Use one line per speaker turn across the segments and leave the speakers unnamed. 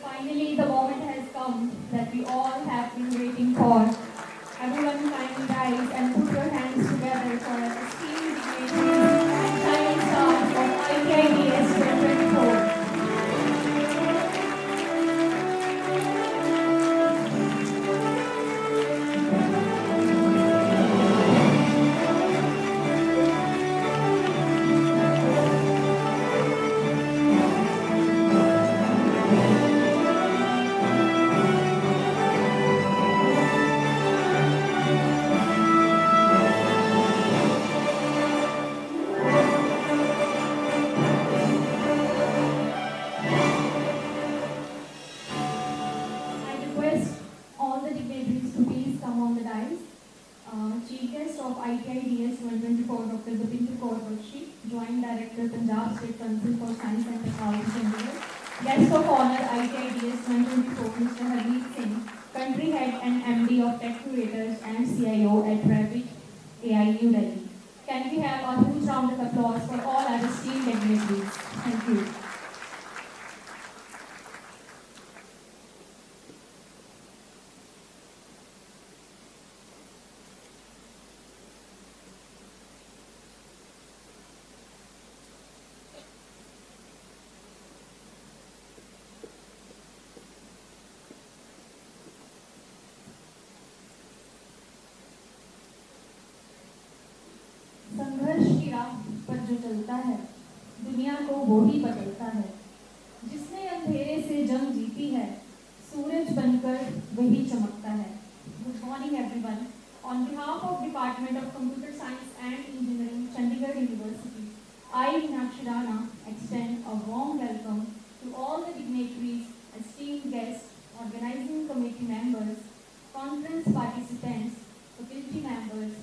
Finally, the moment has come that we all have been waiting for. Everyone kindly rise and put your hands together for our esteemed dignitaries and shining stars of ITIDS 2024. I request all the dignitaries to please come on the dais. Chief guest of ITIDS 124, Dr. Vipin Kaur Bakshi, Joint Director, Punjab State Council for Science and Technology, Chandigarh. Guest of honor, ITIDS 124, Mr. Harmeet Singh, Country Head and MD of Tech Curators and CIO at Rapid AI New Delhi. Can we have a huge round of applause for all our esteemed dignitaries? Thank you. संघर्ष की राह पर जो चलता है दुनिया को वो ही बदलता है जिसने अंधेरे से जंग जीती है सूरज बनकर वही चमकता है good morning everyone on behalf of department of computer science and engineering Chandigarh university I Meenakshi Rana extend a warm welcome to all the dignitaries, esteemed guests, organizing committee members, conference participants, faculty members,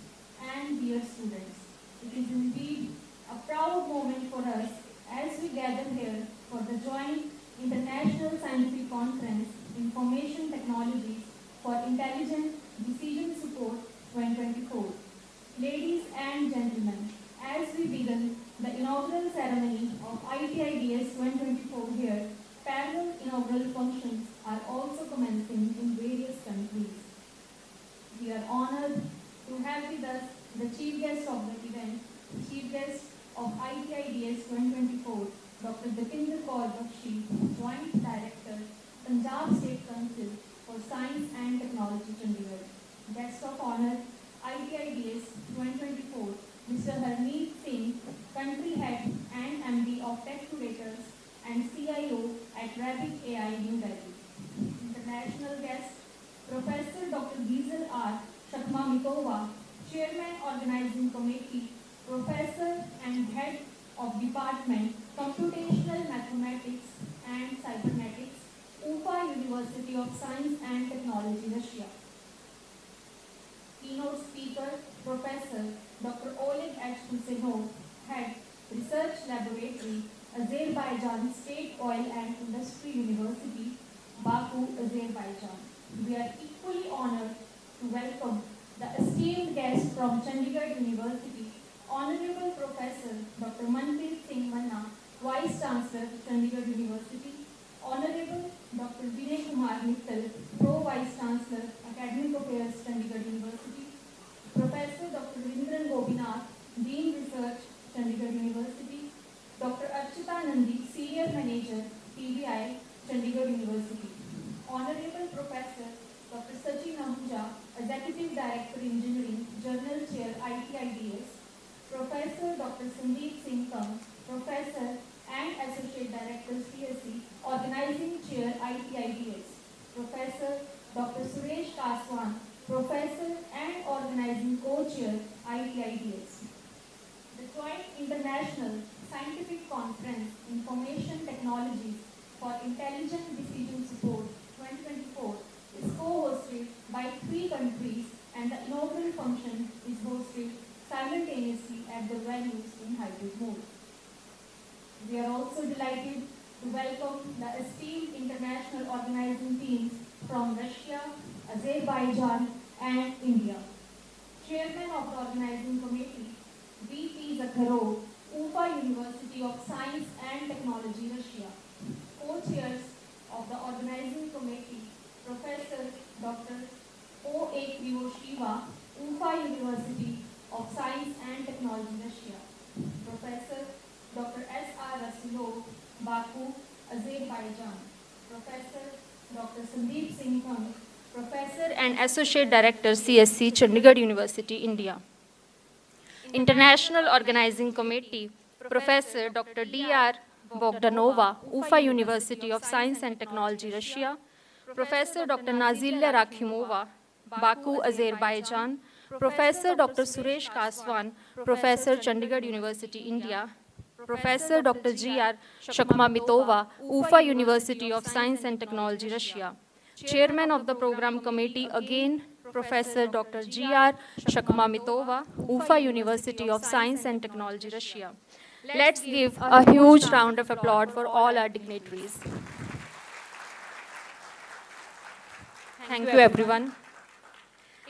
and dear students. It is indeed a proud moment for us as we gather here for the joint International Scientific Conference, Information Technologies for Intelligent Decision Support 2024. Ladies and gentlemen, as we begin the inaugural ceremony of ITIDS 2024 here, parallel inaugural functions are also commencing in various countries. We are honored to have with us the chief guest of the event, chief guest of ITIDS 2024, Dr. Vipin Kaur Bakshi, Joint Director, Punjab State Council for Science and Technology, Chandigarh. Guest of honor, ITIDS 2024, Mr. Harmeet Singh, Country Head and MD of Tech Curators and CIO at Rapid AI New Delhi. International guest, Professor Dr. Gizel R. Shakmamitova, Chairman Organizing Committee, Professor and Head of Department, Computational Mathematics and Cybernetics, Ufa University of Science and Technology, Russia. Keynote speaker, Professor Dr. Oleg H. Huseynov, Head, Research Laboratory, Azerbaijan State Oil and Industry University, Baku, Azerbaijan. We are equally honored to welcome the esteemed guest from Chandigarh University, Honorable Professor Dr. Manpreet Singh Manna, Vice Chancellor, Chandigarh University, Honorable Dr. Vinay Kumar Mittal, Pro Vice Chancellor, Academic Affairs, Chandigarh University, Professor Dr. Rindran Gopinath, Dean Research, Chandigarh University, Dr. Archita Nandi, Senior Manager, PBI, Chandigarh University, Honorable Professor Dr. Sachin Ahuja, Executive Director Engineering, Journal Chair, ITIDS, Professor Dr. Sandeep Singh Kam, Professor and Associate Director, CSE, Organizing Chair, ITIDS, Professor Dr. Suresh Kaswan, Professor and Organizing Co-Chair, ITIDS. The Joint International Scientific Conference, Information Technologies for Intelligent Decision Support 2024 is co-hosted by 3 countries and the inaugural function is hosted simultaneously at the venues in hybrid mode. We are also delighted to welcome the esteemed international organizing teams from Russia, Azerbaijan and India. Chairman of the organizing committee, VP Zakharov, Ufa University of Science and Technology, Russia. Co-chairs of of the organizing committee, Professor Dr. O.A. Krivoshiva, Ufa University of Science and Technology, Russia. Professor Dr. S.R. Rasulov, Baku, Azerbaijan. Professor Dr. Sandeep Singh Thang, Professor and Associate Director, CSC, Chandigarh University, India. International Organizing Committee, Professor Dr. D.R. Bogdanova, Ufa University of Science and Technology, Russia. Professor Dr. Nazilya Rakhimova, Baku, Azerbaijan. Professor Dr. Suresh Kaswan, Professor, Chandigarh University, India. Professor Dr. G.R. Shakhmamitova, Ufa University of Science and Technology, Russia. Chairman of the Program Committee, again, Professor Dr. G.R. Shakhmamitova, Ufa University of Science and Technology, Russia. Let's give a huge round of applause for all our dignitaries. Thank you, everyone.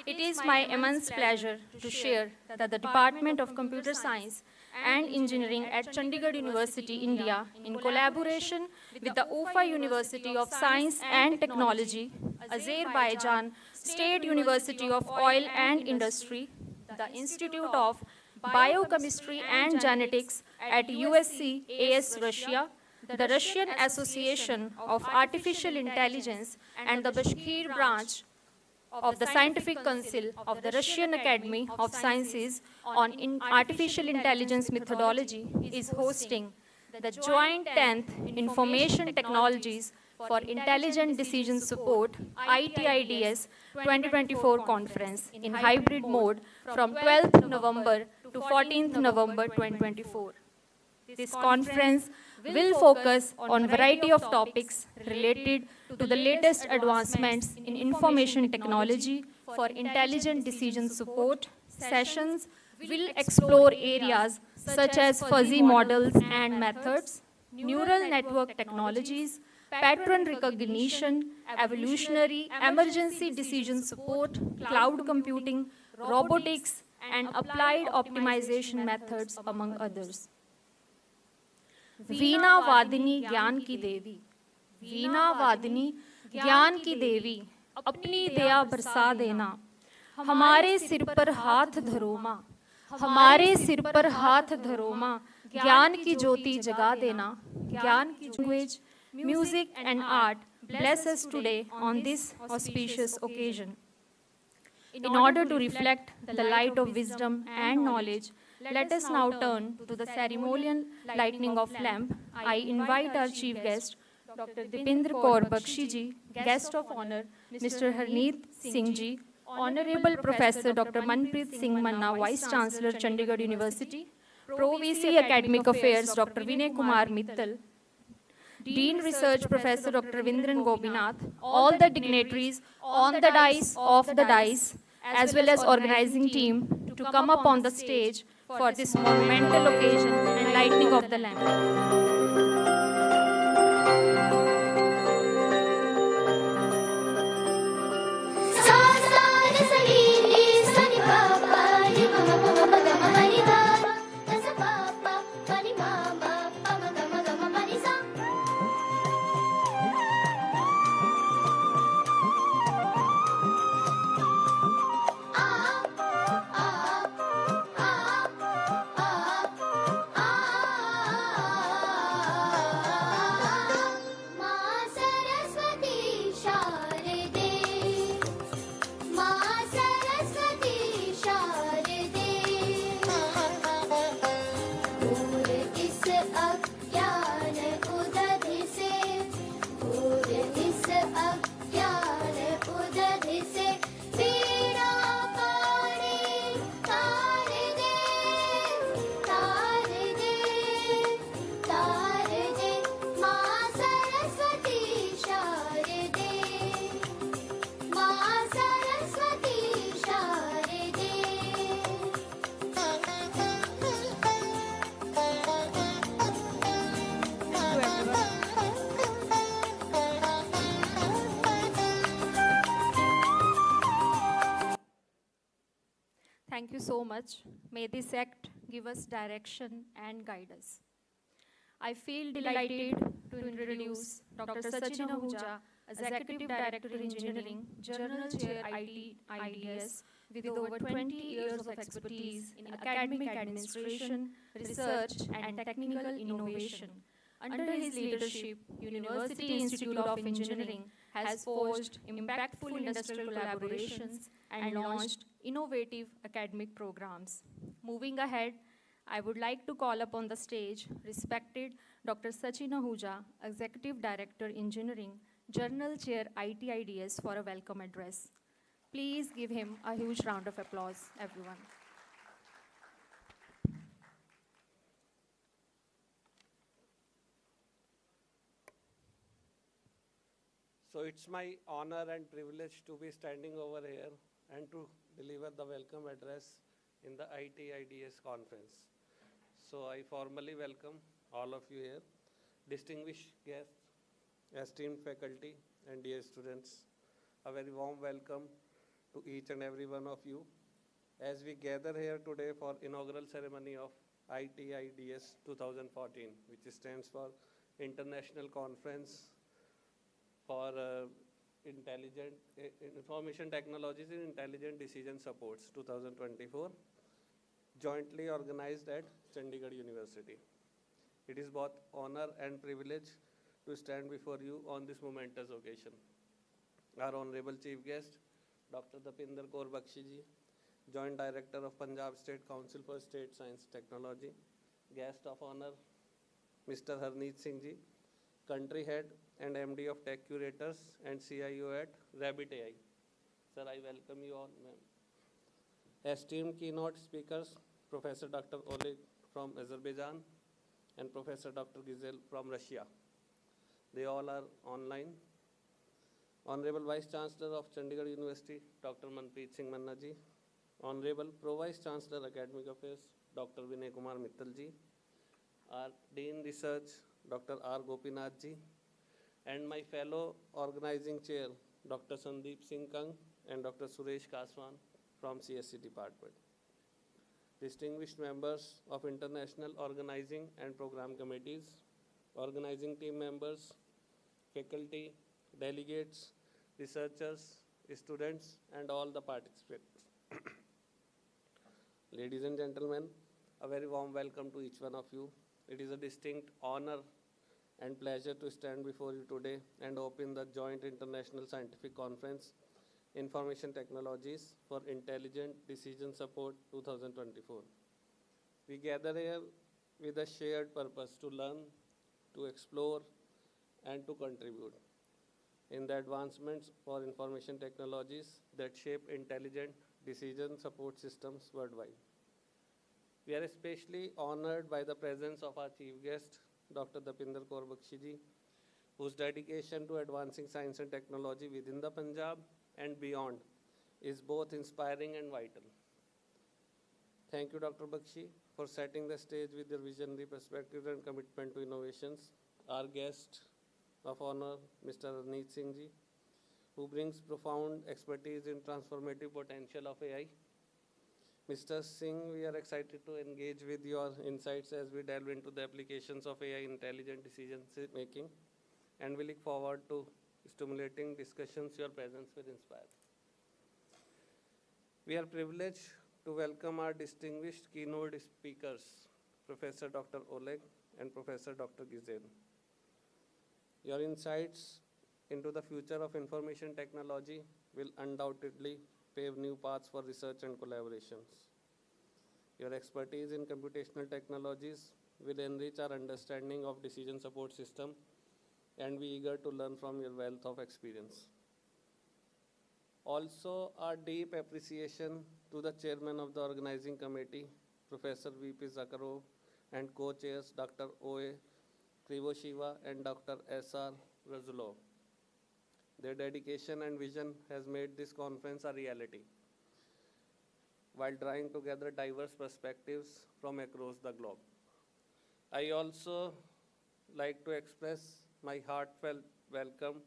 It is my immense pleasure to share that the Department of Computer Science and Engineering at Chandigarh University, India, in collaboration with the Ufa University of Science and Technology, Azerbaijan State University of Oil and Industry, the Institute of Biochemistry and Genetics at USC AS Russia, the Russian Association of Artificial Intelligence, and the Bashkir branch of the Scientific Council of the Russian Academy of Sciences on Artificial Intelligence Methodology is hosting the joint 10th Information Technologies for Intelligent Decision Support ITIDS 2024 conference in hybrid mode from 12th November to 14th November 2024. This conference will focus on a variety of topics related to the latest advancements in information technology for intelligent decision support. Sessions will explore areas such as fuzzy models and methods, neural network technologies, pattern recognition, evolutionary, emergency decision support, cloud computing, robotics, and applied optimization methods, among others. वीणा वादिनी ज्ञान की देवी, वीणा वादिनी ज्ञान की देवी, अपनी दया बरसा देना, हमारे सिर पर हाथ धरो माँ, हमारे सिर पर हाथ धरो माँ, ज्ञान की ज्योति जगा देना, ज्ञान की language, music and art bless us today on this auspicious occasion. In order to reflect the light of wisdom and knowledge, let us now turn to the ceremonial lighting of lamp. I invite our chief guest, Dr. Dipendra Kaur Bakshi ji, guest of honor, Mr. Harneet Singh ji, Honorable Professor Dr. Manpreet Singh Manna, Vice Chancellor, Chandigarh University, Pro VC Academic Affairs, Dr. Vinay Kumar Mittal, Dean Research Professor Dr. Vindran Gobinath, all the dignitaries on the dais, off the dais, as well as organizing team to come up on the stage for this monumental occasion and lighting of the lamp. Thank you so much. May this act give us direction and guide us. I feel delighted
to introduce Dr. Sachin Ahuja, Executive Director Engineering, Journal Chair IT IDS, with over 20 years of expertise in academic administration, research, and technical innovation. Under his leadership, University Institute of Engineering has forged impactful industrial collaborations and launched innovative academic programs. Moving ahead, I would like to call upon the stage respected Dr. Sachin Ahuja, Executive Director Engineering, Journal Chair ITIDS for a welcome address. Please give him a huge round of applause, everyone.
So it's my honor and privilege to be standing over here and to deliver the welcome address in the ITIDS conference. So I formally welcome all of you here, distinguished guests, esteemed faculty, and dear students. A very warm welcome to each and every one of you as we gather here today for inaugural ceremony of ITIDS 2014, which stands for International Conference for Information Technologies in Intelligent Decision Supports 2024, jointly organized at Chandigarh University. It is both honor and privilege to stand before you on this momentous occasion. Our Honorable Chief Guest, Dr. Dapinder Kaur Bakshi ji, Joint Director of Punjab State Council for State Science Technology, Guest of Honor, Mr. Harneet Singh ji, Country Head and MD of Tech Curators and CIO at Rabbit AI. Sir, I welcome you all, ma'am. Esteemed keynote speakers, Professor Dr. Oleg from Azerbaijan and Professor Dr. Gizel from Russia. They all are online. Honorable Vice Chancellor of Chandigarh University, Dr. Manpreet Singh Manna ji. Honorable Pro Vice Chancellor Academic Affairs, Dr. Vinay Kumar Mittal ji. Our Dean Research, Dr. R. Gopinath ji. And my fellow organizing chair, Dr. Sandeep Singh Kang and Dr. Suresh Kaswan from CSC department. Distinguished members of international organizing and program committees, organizing team members, faculty, delegates, researchers, students, and all the participants. Ladies and gentlemen, a very warm welcome to each one of you. It is a distinct honor and pleasure to stand before you today and open the Joint International Scientific Conference, Information Technologies for Intelligent Decision Support 2024. We gather here with a shared purpose to learn, to explore, and to contribute in the advancements for information technologies that shape intelligent decision support systems worldwide. We are especially honored by the presence of our chief guest, Dr. Dapinder Kaur Bakshi ji, whose dedication to advancing science and technology within the Punjab and beyond is both inspiring and vital. Thank you, Dr. Bakshi, for setting the stage with your visionary perspective and commitment to innovations. Our guest of honor, Mr. Harneet Singh ji, who brings profound expertise in transformative potential of AI. Mr. Singh, we are excited to engage with your insights as we delve into the applications of AI in intelligent decision making, and we look forward to stimulating discussions your presence will inspire. We are privileged to welcome our distinguished keynote speakers, Professor Dr. Oleg and Professor Dr. Gizel. Your insights into the future of information technology will undoubtedly pave new paths for research and collaborations. Your expertise in computational technologies will enrich our understanding of decision support system, and we are eager to learn from your wealth of experience. Also, our deep appreciation to the chairman of the organizing committee, Professor V.P. Zakharov, and co-chairs Dr. O.A. Krivoshiva and Dr. S.R. Razulov. Their dedication and vision has made this conference a reality, while drawing together diverse perspectives from across the globe. I also like to express my heartfelt welcome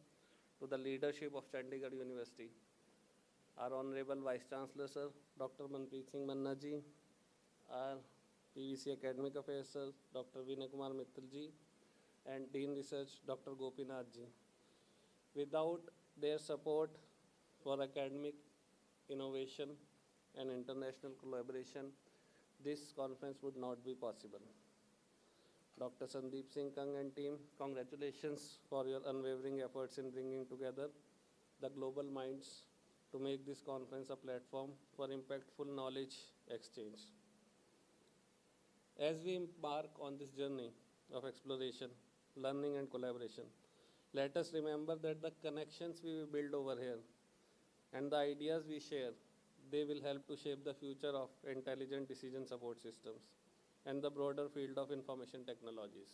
to the leadership of Chandigarh University, our Honorable Vice Chancellor, Sir, Dr. Manpreet Singh Manna ji, our PVC Academic Affairs, Sir, Dr. Vinay Kumar Mittal ji, and Dean Research, Dr. Gopinath ji. Without their support for academic innovation and international collaboration, this conference would not be possible. Dr. Sandeep Singh Kang and team, congratulations for your unwavering efforts in bringing together the global minds to make this conference a platform for impactful knowledge exchange. As we embark on this journey of exploration, learning and collaboration, let us remember that the connections we will build over here and the ideas we share, they will help to shape the future of intelligent decision support systems and the broader field of information technologies.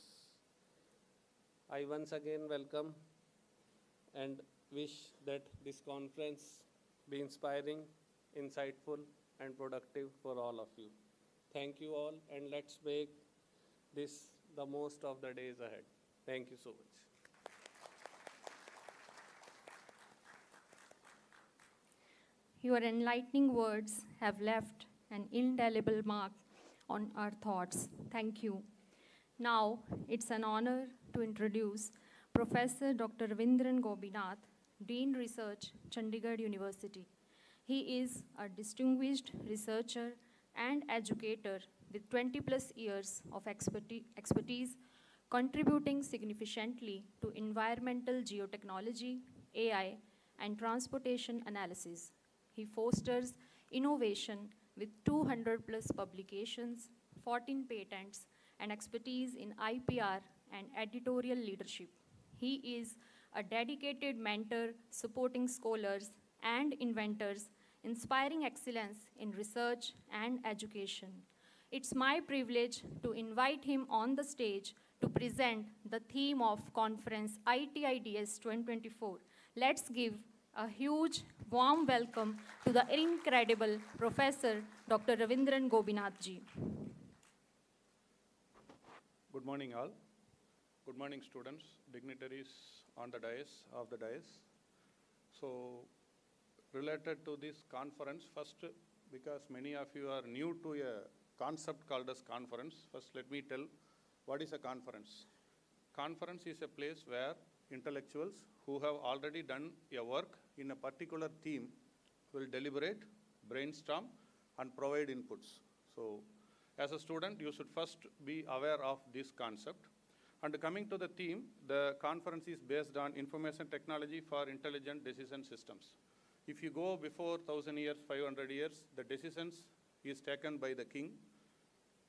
I once again welcome and wish that this conference be inspiring, insightful, and productive for all of you. Thank you all, and let's make this the most of the days ahead. Thank you so much.
Your enlightening words have left an indelible mark on our thoughts. Thank you. Now, it's an honor to introduce Professor Dr. Ravindran Gopinath, Dean Research, Chandigarh University. He is a distinguished researcher and educator with 20 plus years of expertise, contributing significantly to environmental geotechnology, AI, and transportation analysis. He fosters innovation with 200 plus publications, 14 patents, and expertise in IPR and editorial leadership. He is a dedicated mentor supporting scholars and inventors, inspiring excellence in research and education. It's my privilege to invite him on the stage to present the theme of conference ITIDS 2024. Let's give a huge warm welcome to the incredible Professor Dr. Ravindran Gopinath ji.
Good morning all. Good morning students, dignitaries on the dais, of the dais. So related to this conference, first, because many of you are new to a concept called as conference, first let me tell what is a conference. Conference is a place where intellectuals who have already done a work in a particular theme will deliberate, brainstorm, and provide inputs. So as a student, you should first be aware of this concept. And coming to the theme, the conference is based on information technology for intelligent decision systems. If you go before 1,000 years, 500 years, the decisions is taken by the king.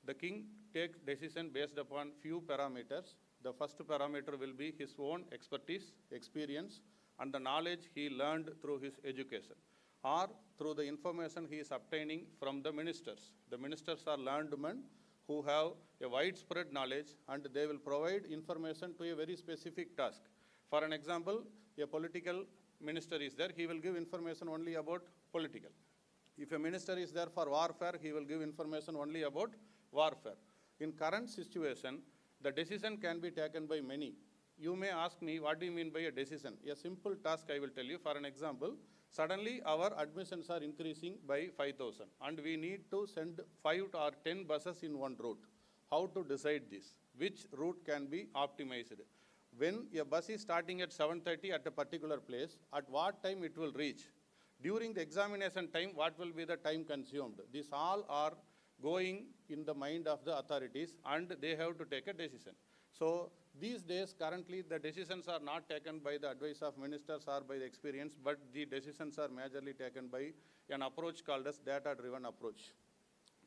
The king takes decision based upon few parameters. The first parameter will be his own expertise, experience, and the knowledge he learned through his education, or through the information he is obtaining from the ministers. The ministers are learned men who have a widespread knowledge, and they will provide information to a very specific task. For an example, a political minister is there, he will give information only about political. If a minister is there for warfare, he will give information only about warfare. In current situation, the decision can be taken by many. You may ask me, what do you mean by a decision? A simple task I will tell you. For an example, suddenly our admissions are increasing by 5,000 and we need to send 5 or 10 buses in one route. How to decide this? Which route can be optimized? When a bus is starting at 7:30 at a particular place, at what time it will reach? During the examination time, what will be the time consumed? These all are going in the mind of the authorities and they have to take a decision. So these days, currently, the decisions are not taken by the advice of ministers or by the experience, but the decisions are majorly taken by an approach called as data-driven approach.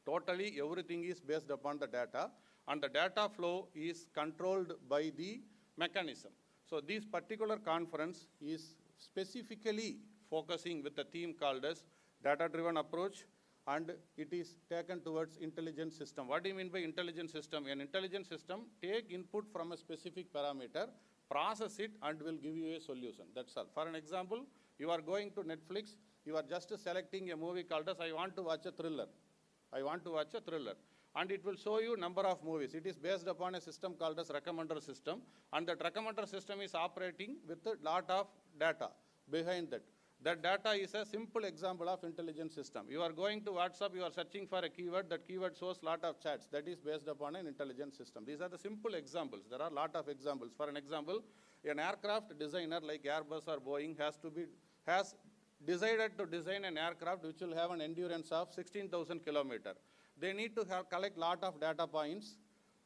Totally everything is based upon the data, and the data flow is controlled by the mechanism. So this particular conference is specifically focusing with the theme called as data-driven approach, and it is taken towards intelligent system. What do you mean by intelligent system? An intelligent system take input from a specific parameter, process it, and will give you a solution. That's all. For an example, you are going to Netflix, you are just selecting a movie called as I want to watch a thriller. I want to watch a thriller. And it will show you number of movies. It is based upon a system called as recommender system, and that recommender system is operating with a lot of data behind that. That data is a simple example of intelligent system. You are going to WhatsApp, you are searching for a keyword, that keyword shows lot of chats. That is based upon an intelligent system. These are the simple examples. There are a lot of examples. For an example, an aircraft designer like Airbus or Boeing has decided to design an aircraft which will have an endurance of 16,000 kilometers. They need to collect lot of data points,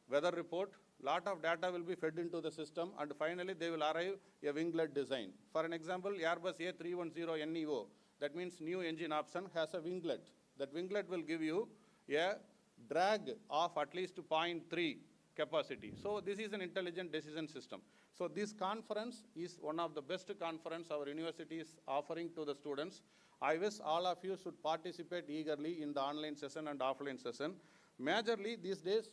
weather report, lot of data will be fed into the system, and finally they will arrive a winglet design. For an example, Airbus A310neo, that means new engine option, has a winglet. That winglet will give you a drag of at least 0.3 capacity. So this is an intelligent decision system. So this conference is one of the best conference our university is offering to the students. I wish all of you should participate eagerly in the online session and offline session. Majorly these days,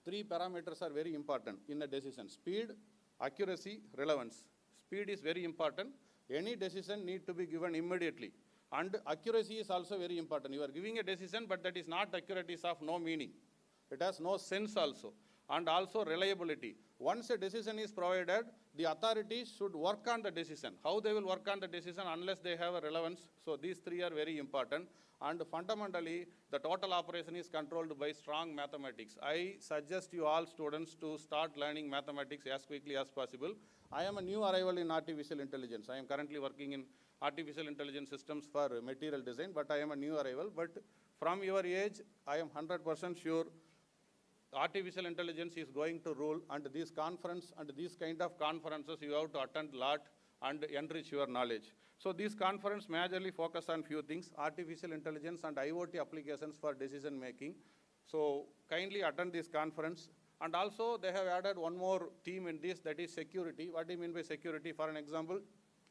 3 parameters are very important in a decision: speed, accuracy, relevance. Speed is very important. Any decision need to be given immediately. And accuracy is also very important. You are giving a decision, but that is not accurate, is of no meaning. It has no sense also. And also reliability. Once a decision is provided, the authorities should work on the decision. How they will work on the decision unless they have a relevance? So these 3 are very important. And fundamentally, the total operation is controlled by strong mathematics. I suggest you all students to start learning mathematics as quickly as possible. I am a new arrival in artificial intelligence. I am currently working in artificial intelligence systems for material design, but I am a new arrival. But from your age, I am 100% sure artificial intelligence is going to rule, and this conference and these kind of conferences you have to attend a lot and enrich your knowledge. So this conference majorly focus on few things: artificial intelligence and IoT applications for decision making. So kindly attend this conference. And also they have added one more theme in this, that is security. What do you mean by security? For an example,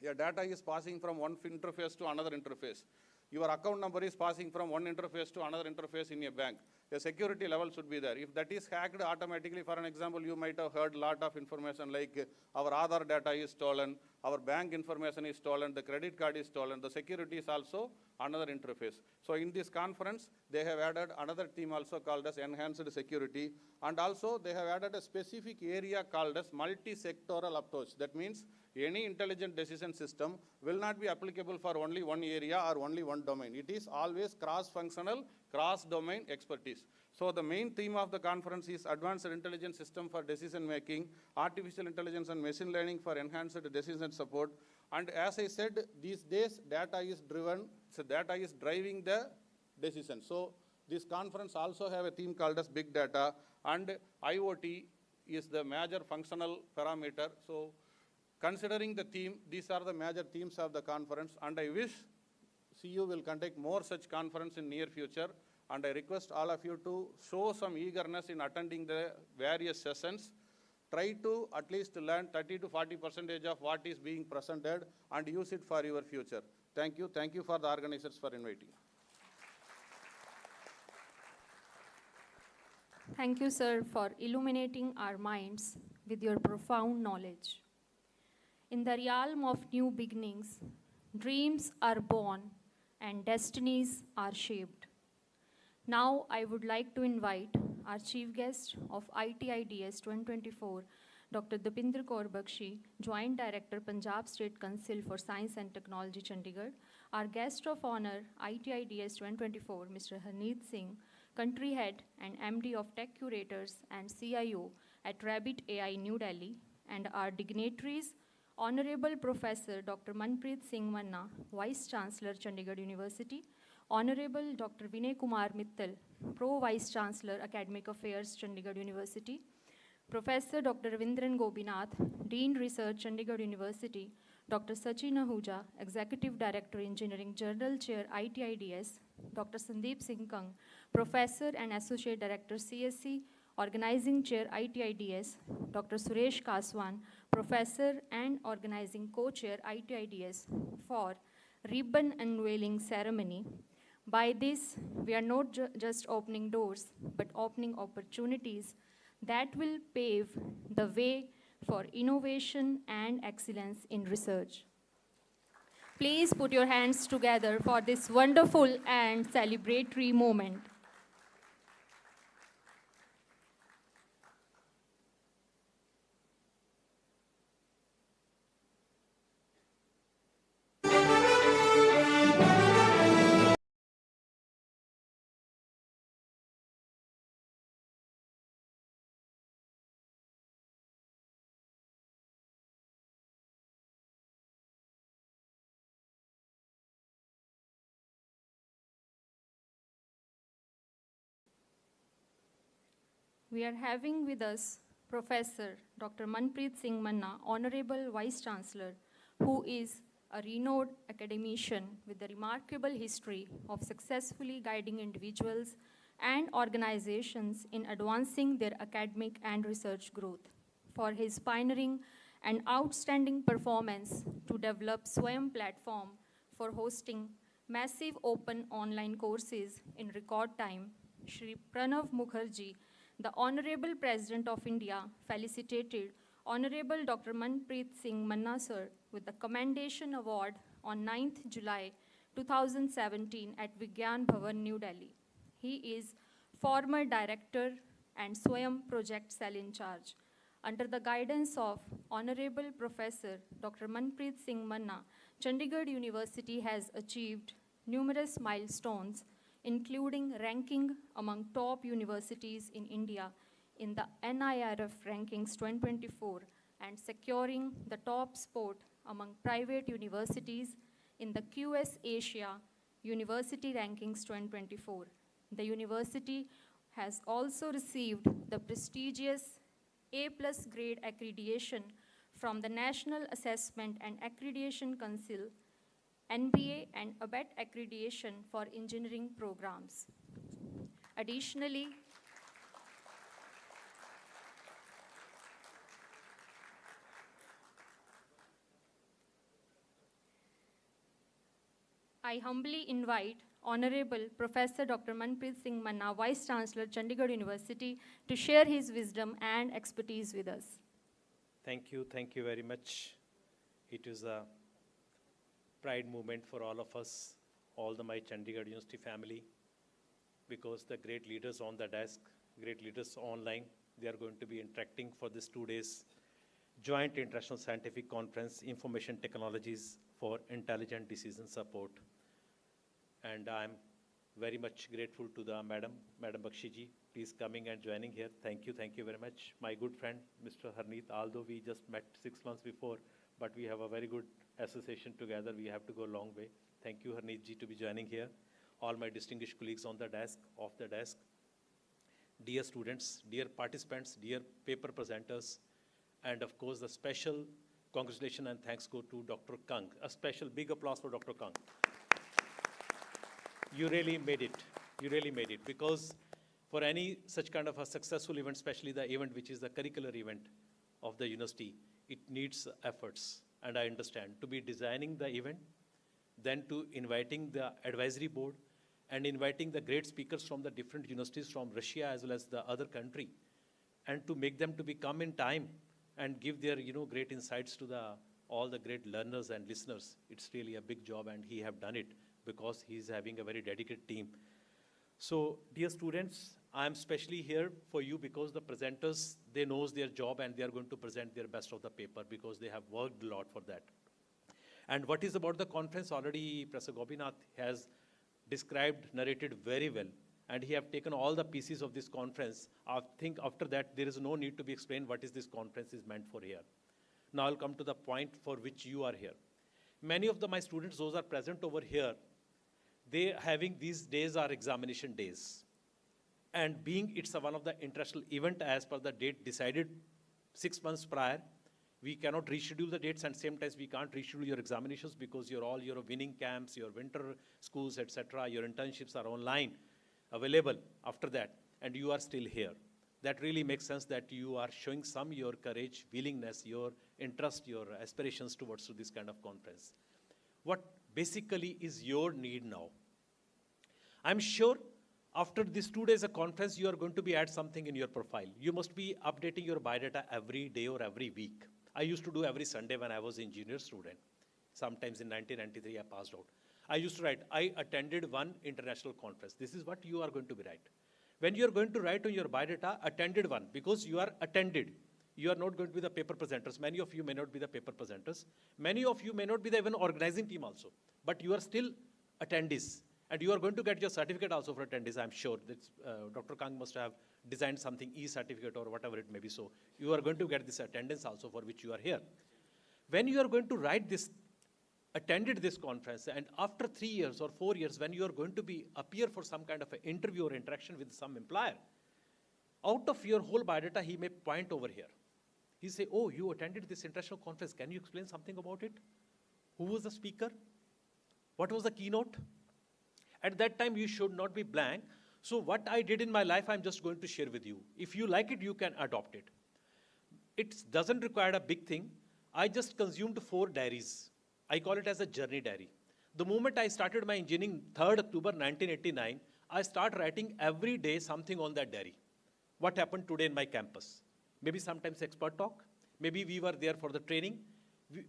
your data is passing from one interface to another interface. Your account number is passing from one interface to another interface in a bank. A security level should be there. If that is hacked automatically, for an example, you might have heard a lot of information like our Aadhaar data is stolen, our bank information is stolen, the credit card is stolen, the security is also another interface. So in this conference, they have added another theme also called as enhanced security. And also they have added a specific area called as multi-sectoral approach. That means any intelligent decision system will not be applicable for only one area or only one domain. It is always cross-functional, cross-domain expertise. So the main theme of the conference is advanced intelligence system for decision making, artificial intelligence and machine learning for enhanced decision support. And as I said, these days data is driven, so data is driving the decision. So this conference also have a theme called as big data, and IoT is the major functional parameter. So considering the theme, these are the major themes of the conference, and I wish CU will conduct more such conference in near future, and I request all of you to show some eagerness in attending the various sessions. Try to at least learn 30 to 40% of what is being presented and use it for your future. Thank you. Thank you for the organizers for inviting.
Thank you, sir, for illuminating our minds with your profound knowledge. In the realm of new beginnings, dreams are born and destinies are shaped. Now I would like to invite our chief guest of ITIDS 2024, Dr. Dipinder Kaur Bakshi, Joint Director, Punjab State Council for Science and Technology, Chandigarh. Our guest of honor, ITIDS 2024, Mr. Harneet Singh, Country Head and MD of Tech Curators and CIO at Rabbit AI, New Delhi, and our dignitaries, Honorable Professor Dr. Manpreet Singh Manna, Vice Chancellor, Chandigarh University, Honorable Dr. Vinay Kumar Mittal, Pro Vice Chancellor, Academic Affairs, Chandigarh University, Professor Dr. Ravindran Gopinath, Dean Research, Chandigarh University, Dr. Sachin Ahuja, Executive Director, Engineering, General Chair, ITIDS, Dr. Sandeep Singh Kang, Professor and Associate Director, CSC, Organizing Chair, ITIDS, Dr. Suresh Kaswan, Professor and Organizing Co-Chair, ITIDS, for ribbon unveiling ceremony. By this, we are not just opening doors, but opening opportunities that will pave the way for innovation and excellence in research. Please put your hands together for this wonderful and celebratory moment. We are having with us Professor Dr. Manpreet Singh Manna, Honorable Vice Chancellor, who is a renowned academician with a remarkable history of successfully guiding individuals and organizations in advancing their academic and research growth. For his pioneering and outstanding performance to develop Swayam platform for hosting massive open online courses in record time, Shri Pranav Mukherjee, the Honorable President of India, felicitated Honorable Dr. Manpreet Singh Manna sir with the Commendation Award on 9th July 2017 at Vigyan Bhavan, New Delhi. He is former director and Swayam project cell in charge. Under the guidance of Honorable Professor Dr. Manpreet Singh Manna, Chandigarh University has achieved numerous milestones, including ranking among top universities in India in the NIRF Rankings 2024 and securing the top spot among private universities in the QS Asia University Rankings 2024. The university has also received the prestigious A+ grade accreditation from the National Assessment and Accreditation Council, NBA and ABET accreditation for engineering programs. Additionally, I humbly invite Honorable Professor Dr. Manpreet Singh Manna, Vice Chancellor, Chandigarh University, to share his wisdom and expertise with us.
Thank you very much. It is a pride moment for all of us, all my Chandigarh University family, because the great leaders on the desk, great leaders online, they are going to be interacting for this 2 days joint international scientific conference, Information Technologies for Intelligent Decision Support. And I'm very much grateful to the Madam Bakshi ji, please coming and joining here. Thank you very much. My good friend, Mr. Harneet, although we just met 6 months before, but we have a very good association together. We have to go a long way. Thank you, Harneet ji, to be joining here. All my distinguished colleagues on the desk, off the desk, dear students, dear participants, dear paper presenters, and of course, the special congratulations and thanks go to Dr. Kang. A special big applause for Dr. Kang. You really made it. You really made it, because for any such kind of a successful event, especially the event which is the curricular event of the university, it needs efforts. And I understand to be designing the event, then to inviting the advisory board and inviting the great speakers from the different universities from Russia as well as the other country, and to make them to be come in time and give their great insights to all the great learners and listeners. It's really a big job, and he have done it because he's having a very dedicated team. So, dear students, I'm especially here for you because the presenters, they knows their job and they are going to present their best of the paper because they have worked a lot for that. And what is about the conference, already Professor Gopinath has described, narrated very well, and he have taken all the pieces of this conference. I think after that, there is no need to be explained what is this conference is meant for here. Now I'll come to the point for which you are here. Many of my students, those are present over here, they having these days are examination days. And being it's one of the international event as per the date decided 6 months prior, we cannot reschedule the dates, and same times we can't reschedule your examinations because your winning camps, your winter schools, etc., your internships are online, available after that, and you are still here. That really makes sense that you are showing some your courage, willingness, your interest, your aspirations towards this kind of conference. What basically is your need now? I'm sure after this 2 days of conference, you are going to be add something in your profile. You must be updating your biodata every day or every week. I used to do every Sunday when I was an engineer student. Sometimes in 1993, I passed out. I used to write, I attended one international conference. This is what you are going to be write. When you are going to write on your biodata, attended one, because you are attended. You are not going to be the paper presenters. Many of you may not be the paper presenters. Many of you may not be the even organizing team also. But you are still attendees. And you are going to get your certificate also for attendees, I'm sure. Dr. Kang must have designed something, e-certificate or whatever it may be. So you are going to get this attendance also for which you are here. When you are going to write this, attended this conference, and after 3 years or 4 years, when you are going to be appear for some kind of an interview or interaction with some employer, Out of your whole biodata, he may point over here. He say, oh, you attended this international conference. Can you explain something about it? Who was the speaker? What was the keynote? At that time, you should not be blank. So what I did in my life, I'm just going to share with you. If you like it, you can adopt it. It doesn't require a big thing. I just consumed 4 diaries. I call it as a journey diary. The moment I started my engineering, 3rd October 1989, I start writing every day something on that diary. What happened today in my campus? Maybe sometimes expert talk. Maybe we were there for the training.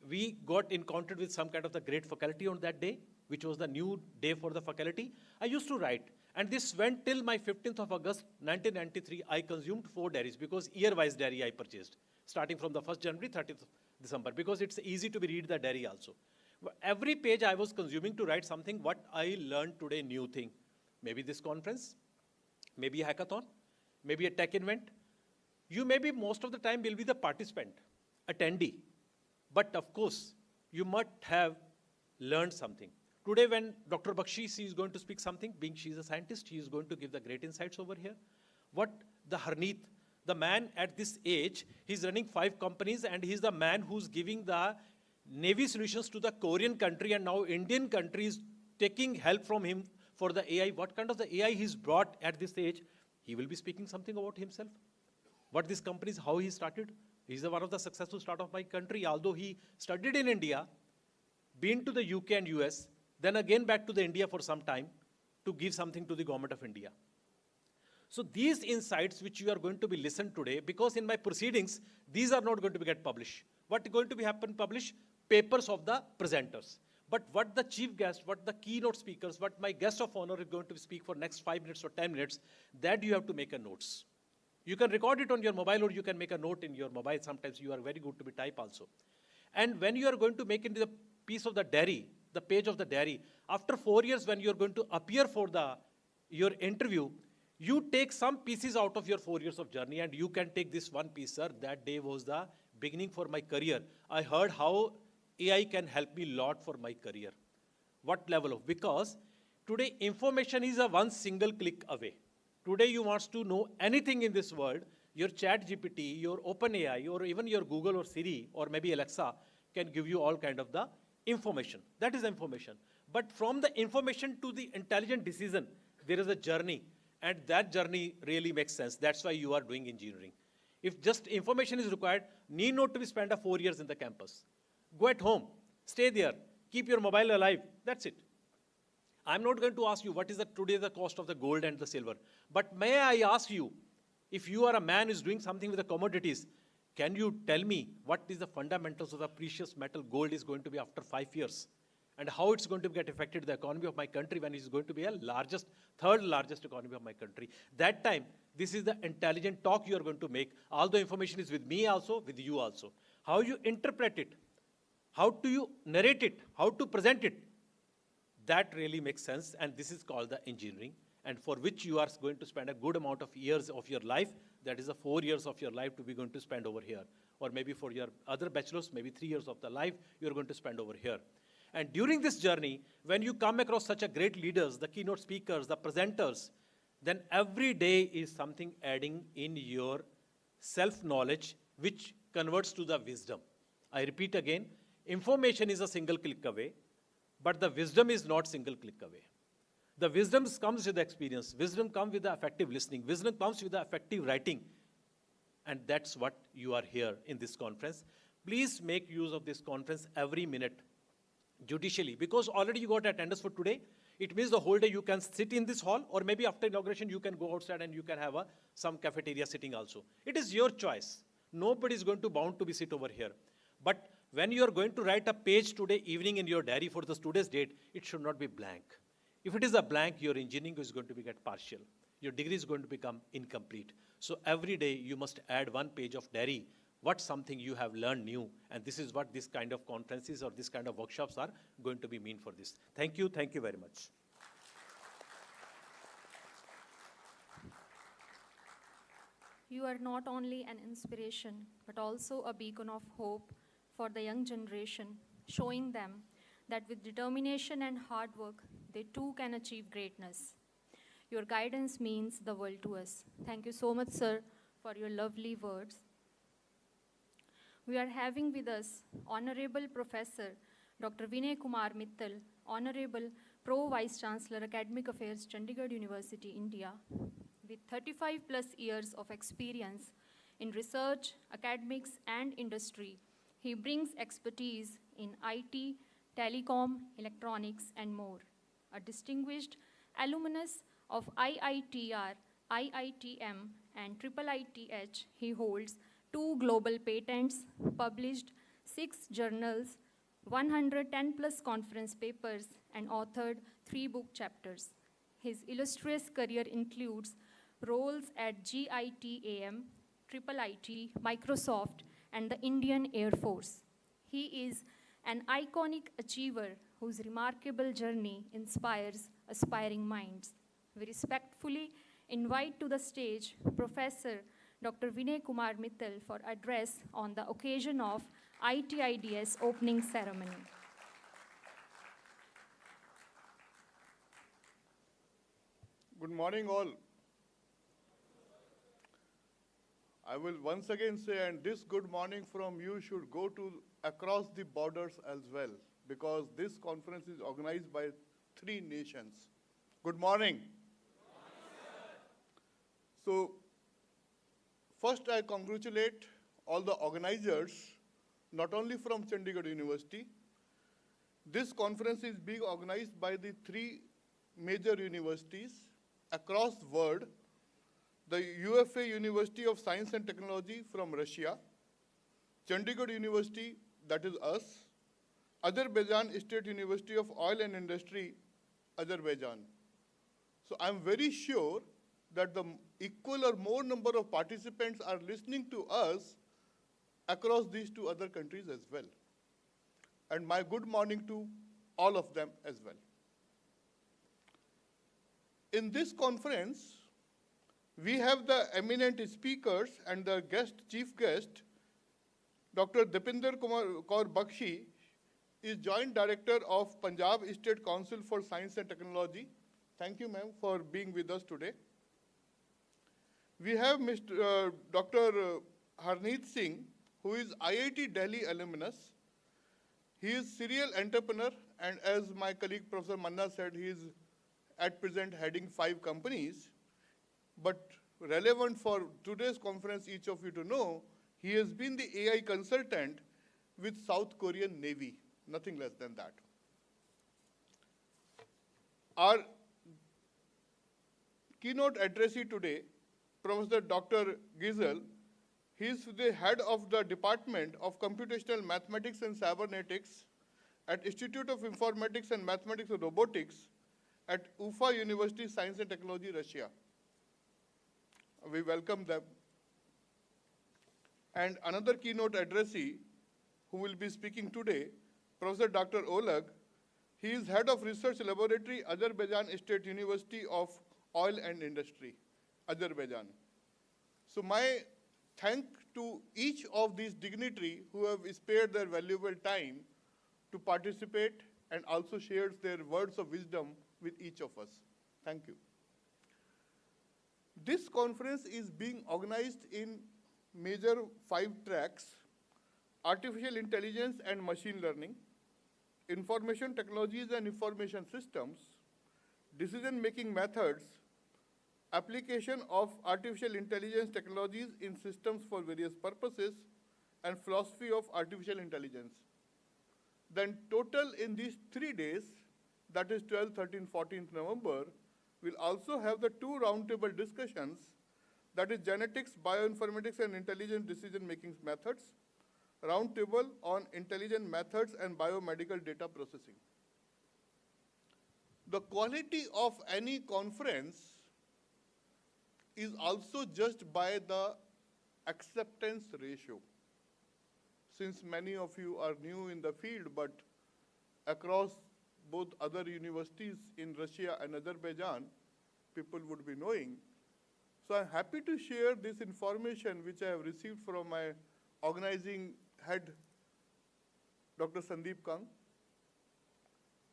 We got encountered with some kind of the great faculty on that day, which was the new day for the faculty. I used to write. And this went till my 15th of August, 1993. I consumed 4 diaries because year-wise diary I purchased, starting from the 1st January, 30th December, because it's easy to be read the diary also. Every page I was consuming to write something, what I learned today, new thing. Maybe this conference, maybe a hackathon, maybe a tech event. You maybe most of the time will be the participant, attendee. But of course, you must have learned something. Today when Dr. Bakshi is going to speak something, being she's a scientist, she is going to give the great insights over here. What the Harneet, the man at this age, he's running 5 companies and he's the man who's giving the Navy solutions to the Korean country, and now Indian country is taking help from him for the AI. What kind of the AI he's brought at this age? He will be speaking something about himself. What this company is, how he started. He's one of the successful start of my country, although he studied in India, been to the UK and US, then again back to the India for some time to give something to the government of India. So these insights which you are going to be listened today, because in my proceedings, these are not going to be get published. What is going to be happen published? Papers of the presenters. But what the chief guest, what the keynote speakers, what my guest of honor is going to speak for next 5 minutes or 10 minutes, that you have to make a notes. You can record it on your mobile or you can make a note in your mobile. Sometimes you are very good to be type also. And when you are going to make into the piece of the diary, the page of the diary, after 4 years when you are going to appear for your interview, you take some pieces out of your 4 years of journey and you can take this one piece, sir. That day was the beginning for my career. I heard how AI can help me a lot for my career. What level of? Because today information is a one single click away. Today you want to know anything in this world, your chat GPT, your OpenAI, or even your Google or Siri, or maybe Alexa can give you all kind of the information. That is information. But from the information to the intelligent decision, there is a journey. And that journey really makes sense. That's why you are doing engineering. If just information is required, need not to be spent 4 years in the campus. Go at home, stay there, keep your mobile alive, that's it. I'm not going to ask you what is today the cost of the gold and the silver. But may I ask you, if you are a man who is doing something with the commodities, can you tell me what is the fundamentals of the precious metal gold is going to be after 5 years? And how it's going to get affected the economy of my country when it's going to be a third largest economy of my country. That time, this is the intelligent talk you are going to make. All the information is with me also, with you also. How you interpret it, how do you narrate it, how to present it, that really makes sense. And this is called the engineering, and for which you are going to spend a good amount of years of your life. That is the 4 years of your life to be going to spend over here. Or maybe for your other bachelors, maybe 3 years of the life you're going to spend over here. And during this journey, when you come across such a great leaders, the keynote speakers, the presenters, then every day is something adding in your self-knowledge, which converts to the wisdom. I repeat again, information is a single click away, but the wisdom is not single click away. The wisdom comes with the experience. Wisdom comes with the effective listening. Wisdom comes with the effective writing. And that's what you are here in this conference. Please make use of this conference every minute judicially, because already you got attendance for today. It means the whole day you can sit in this hall, or maybe after inauguration you can go outside and you can have some cafeteria sitting also. It is your choice. Nobody is going to bound to be sit over here. But when you are going to write a page today evening in your diary for the today's date, it should not be blank. If it is a blank, your engineering is going to be get partial. Your degree is going to become incomplete. So every day you must add one page of diary, what something you have learned new. And this is what this kind of conferences or this kind of workshops are going to be mean for this. Thank you very much.
You are not only an inspiration, but also a beacon of hope for the young generation, showing them that with determination and hard work, they too can achieve greatness. Your guidance means the world to us. Thank you so much, sir, for your lovely words. We are having with us Honorable Professor Dr. Vinay Kumar Mittal, Honorable Pro Vice Chancellor, Academic Affairs, Chandigarh University, India, with 35 plus years of experience in research, academics, and industry. He brings expertise in IT, telecom, electronics, and more. A distinguished alumnus of IITR, IITM, and IIITH, he holds 2 global patents, published 6 journals, 110 plus conference papers, and authored 3 book chapters. His illustrious career includes roles at GITAM, IIIT, Microsoft, and the Indian Air Force. He is an iconic achiever whose remarkable journey inspires aspiring minds. We respectfully invite to the stage Professor Dr. Vinay Kumar Mittal for address on the occasion of ITIDS opening ceremony.
Good morning, all. I will once again say, and this good morning from you should go to across the borders as well, because this conference is organized by 3 nations. Good morning. So, first I congratulate all the organizers, not only from Chandigarh University. This conference is being organized by the 3 major universities across the world. The UFA University of Science and Technology from Russia, Chandigarh University, that is us, Azerbaijan State University of Oil and Industry, Azerbaijan. So I'm very sure that the equal or more number of participants are listening to us across these 2 other countries as well. And my good morning to all of them as well. In this conference, we have the eminent speakers and the chief guest, Dr. Dipinder Kaur Bakshi is Joint Director of Punjab State Council for Science and Technology. Thank you, ma'am, for being with us today. We have Dr. Harneet Singh, who is IIT Delhi alumnus. He is serial entrepreneur, and as my colleague Professor Manna said, he is at present heading 5 companies. But relevant for today's conference, each of you to know, he has been the AI consultant with South Korean Navy, nothing less than that. Our keynote addressee today, Professor Dr. Gizel, he is the head of the Department of Computational Mathematics and Cybernetics at Institute of Informatics and Mathematics and Robotics at Ufa University, Science and Technology, Russia. We welcome them. And another keynote addressee who will be speaking today, Professor Dr. Oleg. He is head of research laboratory, Azerbaijan State University of Oil and Industry, Azerbaijan. So my thank to each of these dignitaries who have spared their valuable time to participate and also shared their words of wisdom with each of us. Thank you. This conference is being organized in major 5 tracks: artificial intelligence and machine learning, information technologies and information systems, decision-making methods, application of artificial intelligence technologies in systems for various purposes, and philosophy of artificial intelligence. Then total in these 3 days, that is 12th, 13th, 14th November, we'll also have the 2 roundtable discussions, that is genetics, bioinformatics, and intelligent decision-making methods, roundtable on intelligent methods and biomedical data processing. The quality of any conference is also judged by the acceptance ratio. Since many of you are new in the field, but across both other universities in Russia and Azerbaijan, people would be knowing. So I'm happy to share this information which I have received from my organizing head, Dr. Sandeep Kang.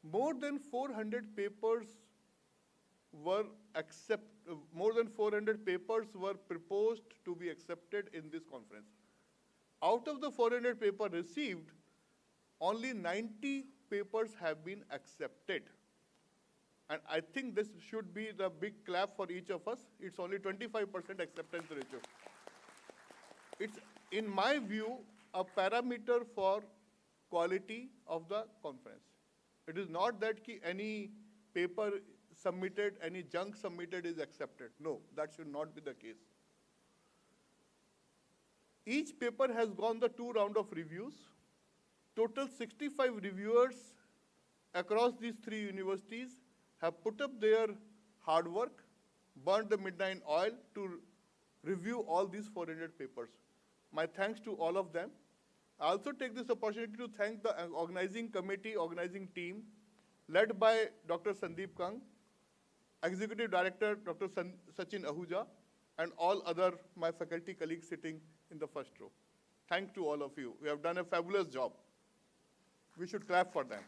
More than 400 papers were more than 400 papers were proposed to be accepted in this conference. Out of the 400 papers received, only 90 papers have been accepted. And I think this should be the big clap for each of us. It's only 25% acceptance ratio. It's, in my view, a parameter for quality of the conference. It is not that any paper submitted, any junk submitted is accepted. No, that should not be the case. Each paper has gone the 2 rounds of reviews. Total 65 reviewers across these 3 universities have put up their hard work, burned the midnight oil to review all these 400 papers. My thanks to all of them. I also take this opportunity to thank the organizing committee, organizing team, led by Dr. Sandeep Kang, Executive Director Dr. Sachin Ahuja, and all other my faculty colleagues sitting in the first row. Thanks to all of you. We have done a fabulous job. We should clap for them.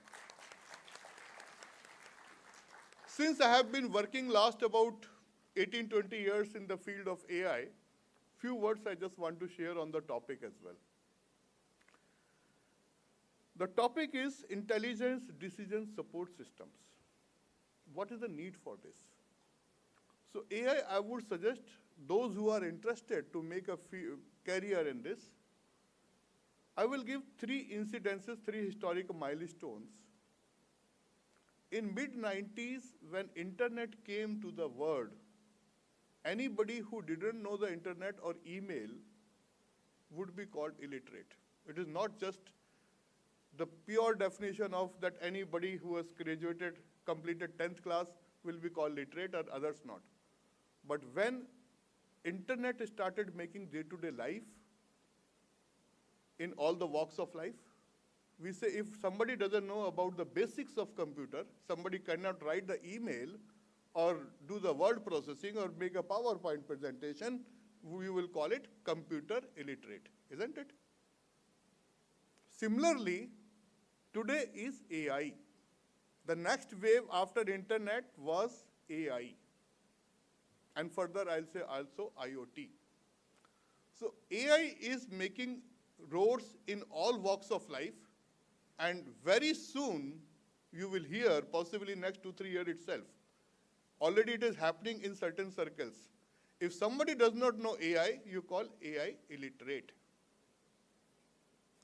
Since I have been working last about 18-20 years in the field of AI, few words I just want to share on the topic as well. The topic is intelligence decision support systems. What is the need for this? So AI, I would suggest those who are interested to make a career in this, I will give 3 incidences, 3 historic milestones. In mid-90s, when internet came to the world, anybody who didn't know the internet or email would be called illiterate. It is not just the pure definition of that anybody who has graduated, completed 10th class will be called literate or others not. But when internet started making day-to-day life in all the walks of life, we say if somebody doesn't know about the basics of computer, somebody cannot write the email or do the word processing or make a PowerPoint presentation, we will call it computer illiterate, isn't it? Similarly, today is AI. The next wave after internet was AI. And further, I'll say also IoT. So AI is making roads in all walks of life, and very soon you will hear, possibly next 2-3 years itself. Already it is happening in certain circles. If somebody does not know AI, you call AI illiterate.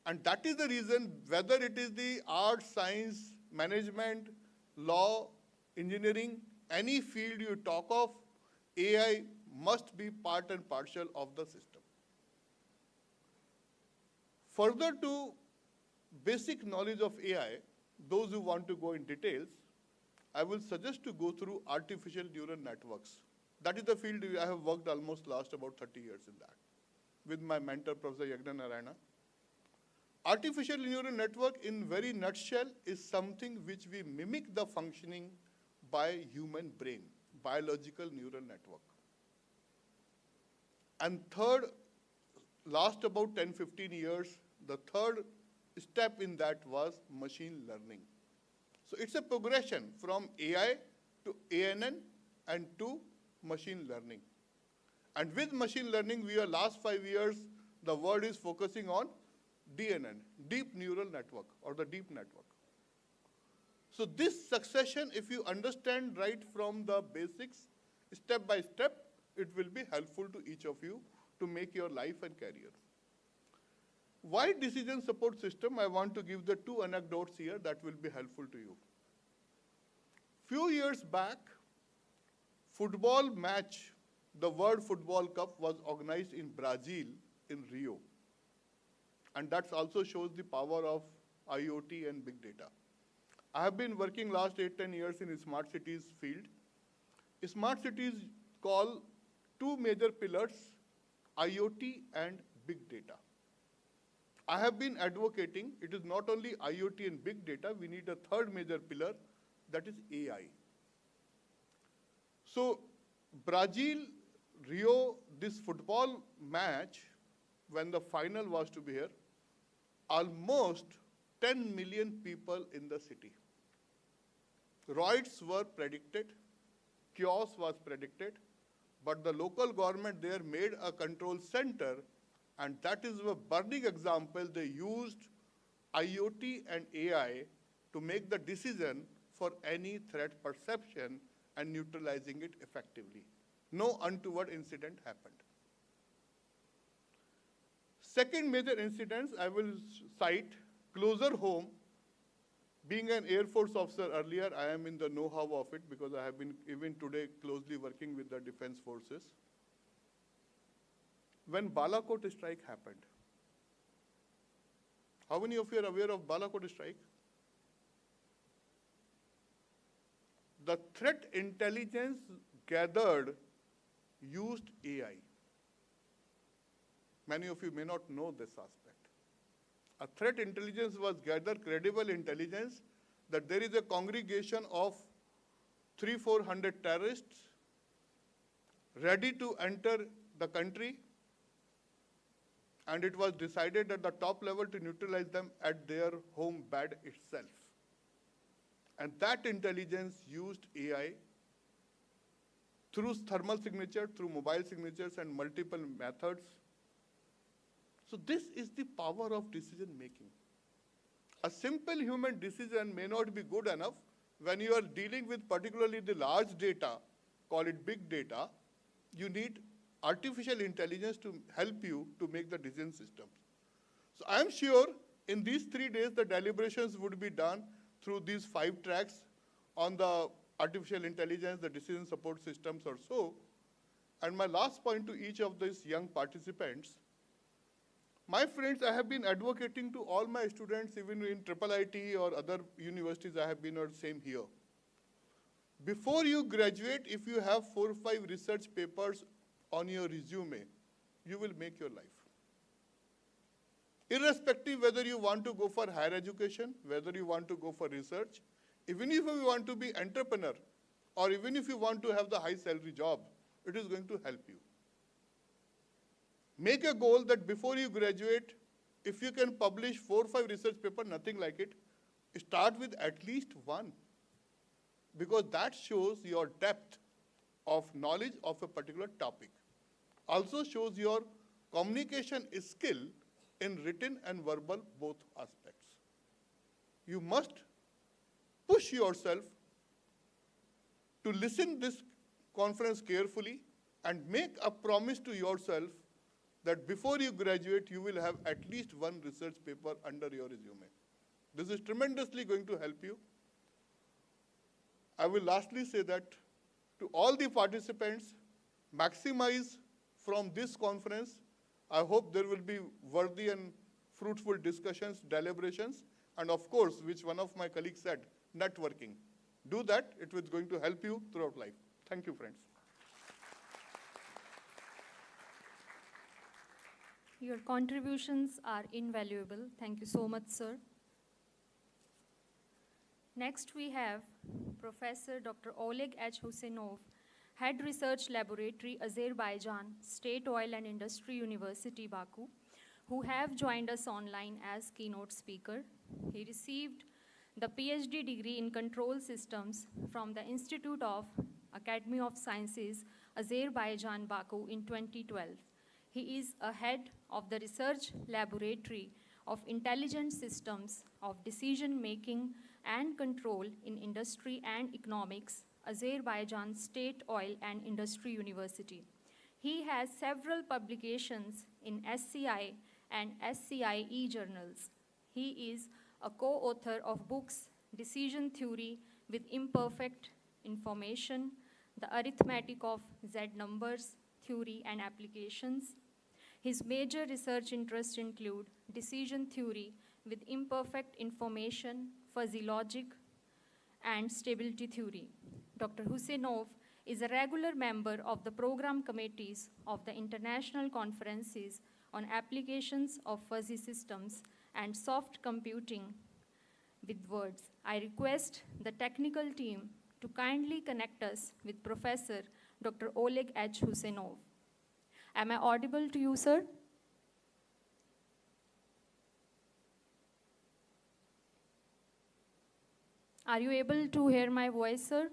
And that is the reason, whether it is the art, science, management, law, engineering, any field you talk of, AI must be part and parcel of the system. Further to basic knowledge of AI, those who want to go in details, I will suggest to go through artificial neural networks. That is the field I have worked almost last about 30 years in that, with my mentor, Professor Yagna Narayana. Artificial neural network, in very nutshell, is something which we mimic the functioning by human brain, biological neural network. And third, last about 10-15 years, the third step in that was machine learning. So it's a progression from AI to ANN and to machine learning. And with machine learning, we are last 5 years, the world is focusing on DNN, deep neural network, or the deep network. So this succession, if you understand right from the basics, step by step, it will be helpful to each of you to make your life and career. Why decision support system? I want to give the 2 anecdotes here that will be helpful to you. Few years back, football match, the World Football Cup was organized in Brazil, in Rio. And that also shows the power of IoT and big data. I have been working last 8-10 years in smart cities field. Smart cities call 2 major pillars, IoT and big data. I have been advocating, it is not only IoT and big data, we need a third major pillar, that is AI. So Brazil, Rio, this football match, when the final was to be here, almost 10 million people in the city. Riots were predicted, chaos was predicted, but the local government there made a control center, and that is a burning example. They used IoT and AI to make the decision for any threat perception and neutralizing it effectively. No untoward incident happened. Second major incident I will cite closer home. Being an Air Force officer earlier, I am in the know-how of it because I have been even today closely working with the defense forces. When Balakot strike happened, how many of you are aware of Balakot strike? The threat intelligence gathered used AI. Many of you may not know this aspect. A threat intelligence was gathered, credible intelligence, that there is a congregation of 300-400 terrorists ready to enter the country, and it was decided at the top level to neutralize them at their home bed itself. And that intelligence used AI through thermal signature, through mobile signatures and multiple methods. So this is the power of decision making. A simple human decision may not be good enough when you are dealing with particularly the large data, call it big data. You need artificial intelligence to help you to make the decision systems. So I am sure in these 3 days the deliberations would be done through these 5 tracks on the artificial intelligence, the decision support systems or so. And my last point to each of these young participants, my friends, I have been advocating to all my students, even in IIIT or other universities I have been, or same here. Before you graduate, if you have 4 or 5 research papers on your resume, you will make your life. Irrespective whether you want to go for higher education, whether you want to go for research, even if you want to be entrepreneur, or even if you want to have the high salary job, it is going to help you. Make a goal that before you graduate, if you can publish 4 or 5 research papers, nothing like it, start with at least 1. Because that shows your depth of knowledge of a particular topic. Also shows your communication skill in written and verbal both aspects. You must push yourself to listen this conference carefully and make a promise to yourself that before you graduate, you will have at least 1 research paper under your resume. This is tremendously going to help you. I will lastly say that to all the participants, maximize from this conference. I hope there will be worthy and fruitful discussions, deliberations, and of course, which one of my colleagues said, networking. Do that, it is going to help you throughout life. Thank you, friends.
Your contributions are invaluable. Thank you so much, sir. Next, we have Professor Dr. Oleg H. Husenov, Head Research Laboratory, Azerbaijan State Oil and Industry University, Baku, who have joined us online as keynote speaker. He received the PhD degree in Control Systems from the Institute of Academy of Sciences, Azerbaijan, Baku in 2012. He is a head of the Research Laboratory of Intelligent Systems of Decision-Making and Control in Industry and Economics, Azerbaijan State Oil and Industry University. He has several publications in SCI and SCIE journals. He is a co-author of books Decision Theory with Imperfect Information, The Arithmetic of Z Numbers, Theory and Applications. His major research interests include decision theory with imperfect information, fuzzy logic, and stability theory. Dr. Husenov is a regular member of the program committees of the international conferences on applications of fuzzy systems and soft computing with words. I request the technical team to kindly connect us with Professor Dr. Oleg H. Husenov. Am I audible to you, sir? Are you able to hear my voice, sir?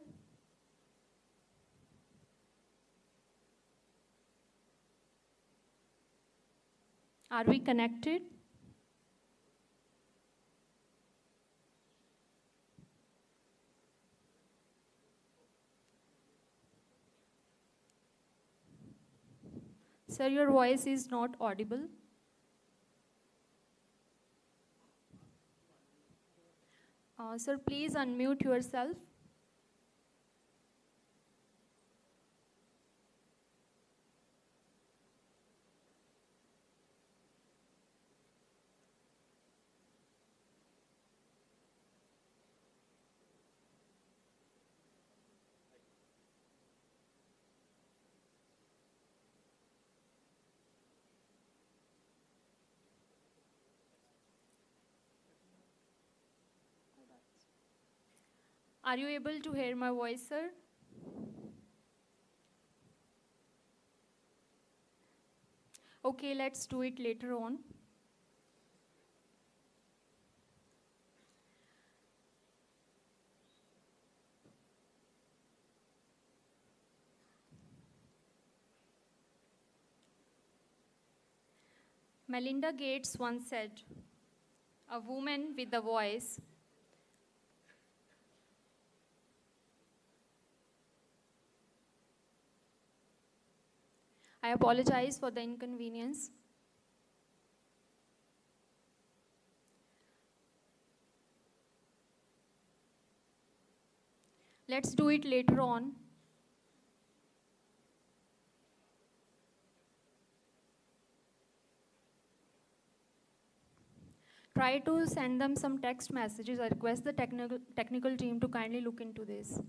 Are we connected? Sir, your voice is not audible. Sir, please unmute yourself. Are you able to hear my voice, sir? Okay, let's do it later on. Melinda Gates once said, "A woman with a voice I apologize for the inconvenience. Let's do it later on. Try to send them some text messages. I request the technical team to kindly look into this.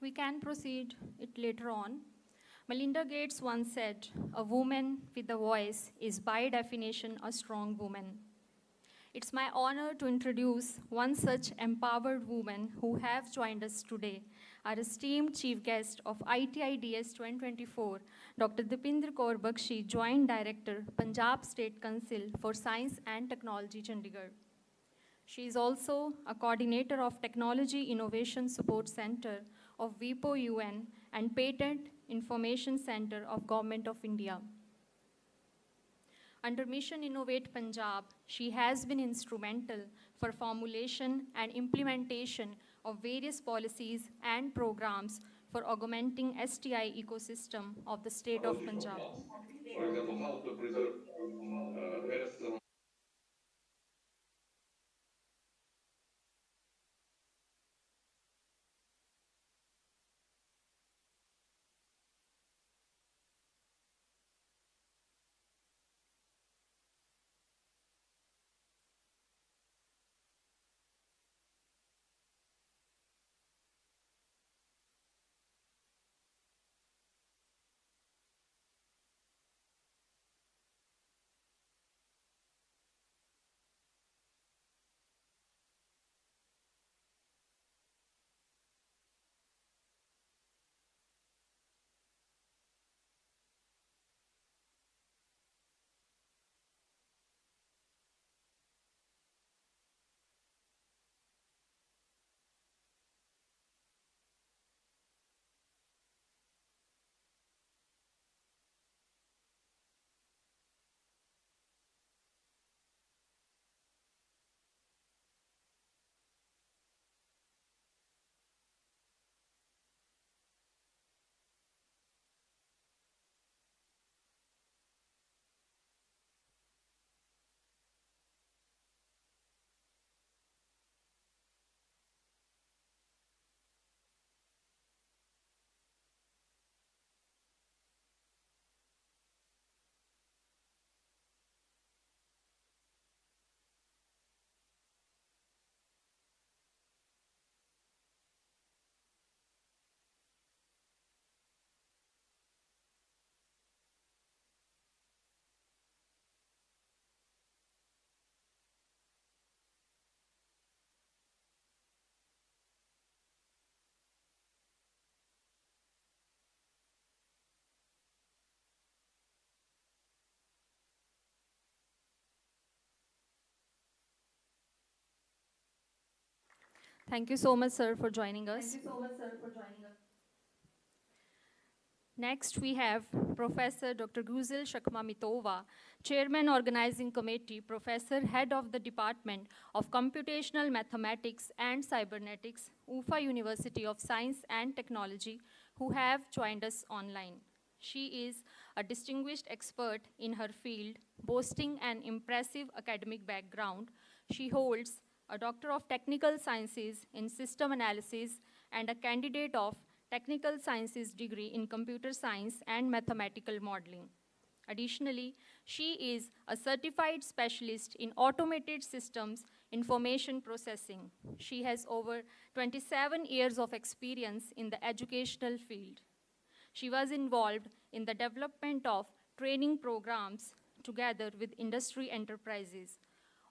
We can proceed it later on. Melinda Gates once said, "A woman with a voice is by definition a strong woman." It's my honor to introduce one such empowered woman who have joined us today, our esteemed chief guest of ITIDS 2024, Dr. Dipinder Kaur Bakshi, Joint Director, Punjab State Council for Science and Technology, Chandigarh. She is also a coordinator of Technology Innovation Support Center of WIPO UN and Patent Information Center of Government of India. Under Mission Innovate Punjab, she has been instrumental for formulation and implementation of various policies and programs for augmenting STI ecosystem of the state of Punjab.
For example, how to preserve medicine.
Thank you so much, sir, for joining us. Next, we have Professor Dr. Guzel Shakmamitova, Chairman Organizing Committee, Professor, Head of the Department of Computational Mathematics and Cybernetics, UFA University of Science and Technology, who have joined us online. She is a distinguished expert in her field, boasting an impressive academic background. She holds a Doctor of Technical Sciences in System Analysis and a candidate of Technical Sciences degree in Computer Science and Mathematical Modeling. Additionally, she is a certified specialist in automated systems information processing. She has over 27 years of experience in the educational field. She was involved in the development of training programs together with industry enterprises,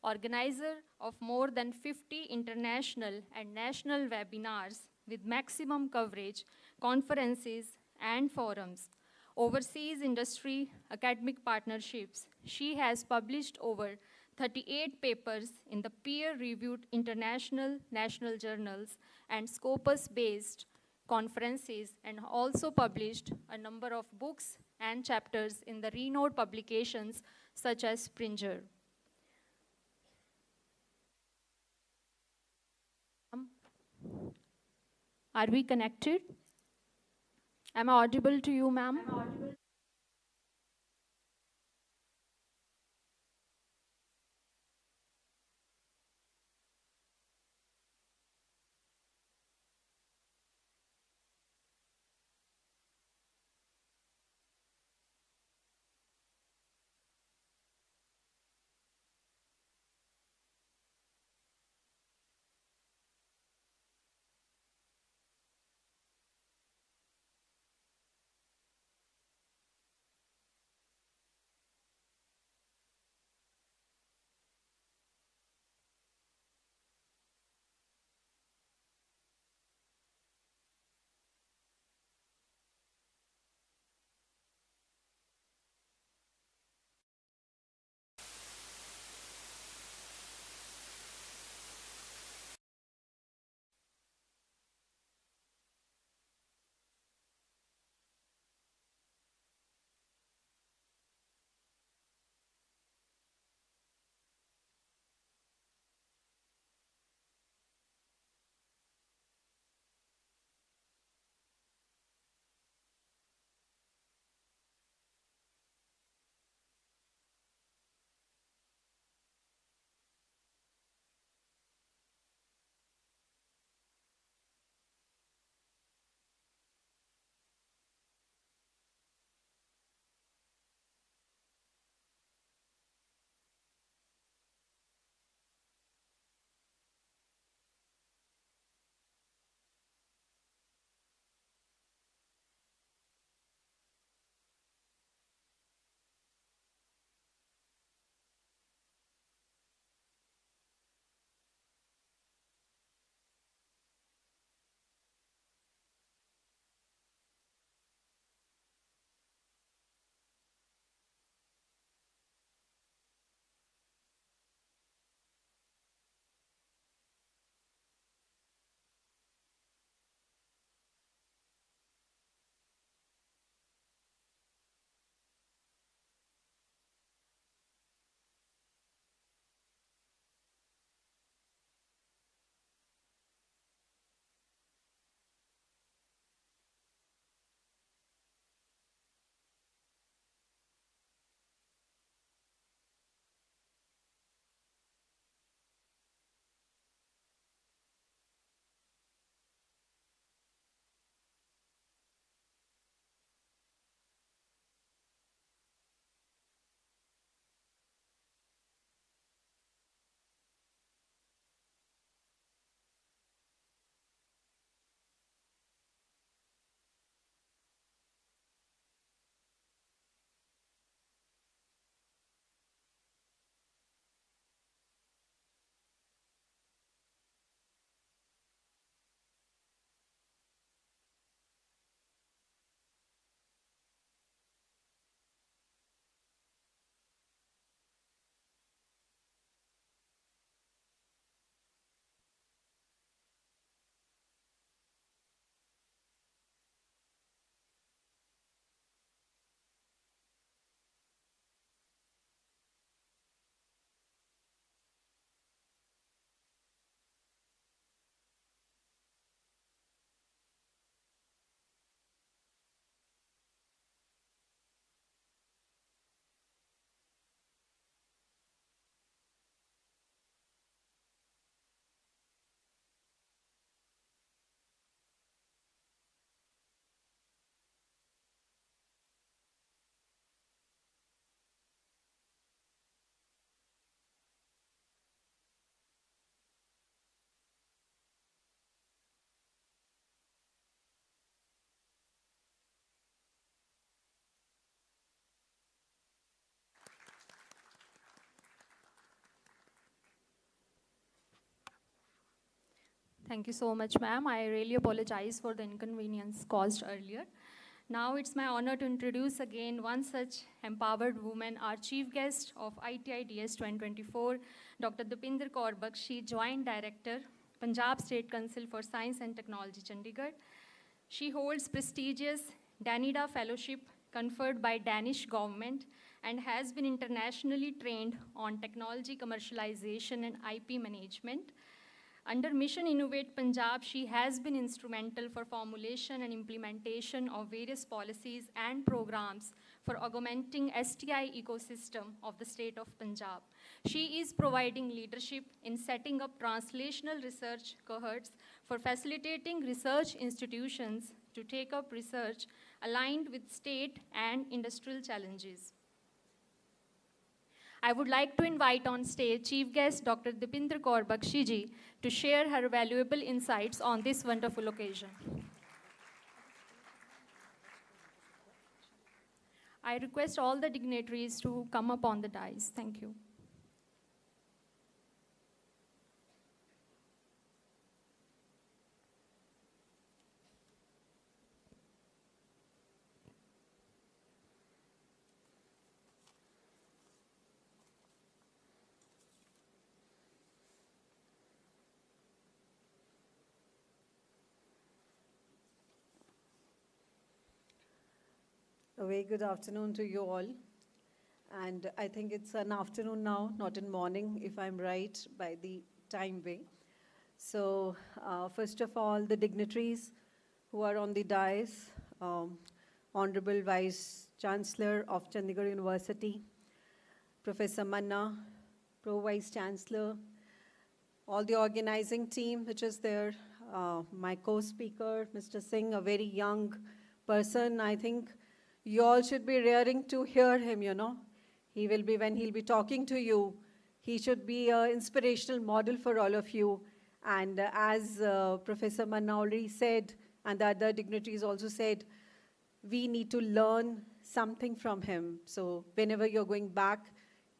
organizer of more than 50 international and national webinars with maximum coverage, conferences, and forums, overseas industry academic partnerships. She has published over 38 papers in the peer-reviewed international national journals and Scopus-based conferences, and also published a number of books and chapters in the renowned publications such as Springer. Are we connected? Am I audible to you, ma'am? Thank you so much, ma'am. I really apologize for the inconvenience caused earlier. Now it's my honor to introduce again one such empowered woman, our chief guest of ITIDS 2024, Dr. Dipinder Kaur Bakshi, Joint Director, Punjab State Council for Science and Technology, Chandigarh. She holds prestigious Danida Fellowship conferred by Danish government and has been internationally trained on technology commercialization and IP management. Under Mission Innovate Punjab, she has been instrumental for formulation and implementation of various policies and programs for augmenting STI ecosystem of the state of Punjab. She is providing leadership in setting up translational research cohorts for facilitating research institutions to take up research aligned with state and industrial challenges. I would like to invite on stage Chief Guest Dr. Dipinder Kaur Bakshi ji to share her valuable insights on this wonderful occasion. I request all the dignitaries to come up on the dais. Thank you.
A very good afternoon to you all. And I think it's an afternoon now, not in morning, if I'm right, by the time way. So first of all, the dignitaries who are on the dais, Honorable Vice Chancellor of Chandigarh University, Professor Manna, Pro Vice Chancellor, all the organizing team which is there, my co-speaker, Mr. Singh, a very young person. I think you all should be raring to hear him, you know. He will be, when he'll be talking to you, he should be an inspirational model for all of you. And as Professor Manna already said, and the other dignitaries also said, we need to learn something from him. So whenever you're going back,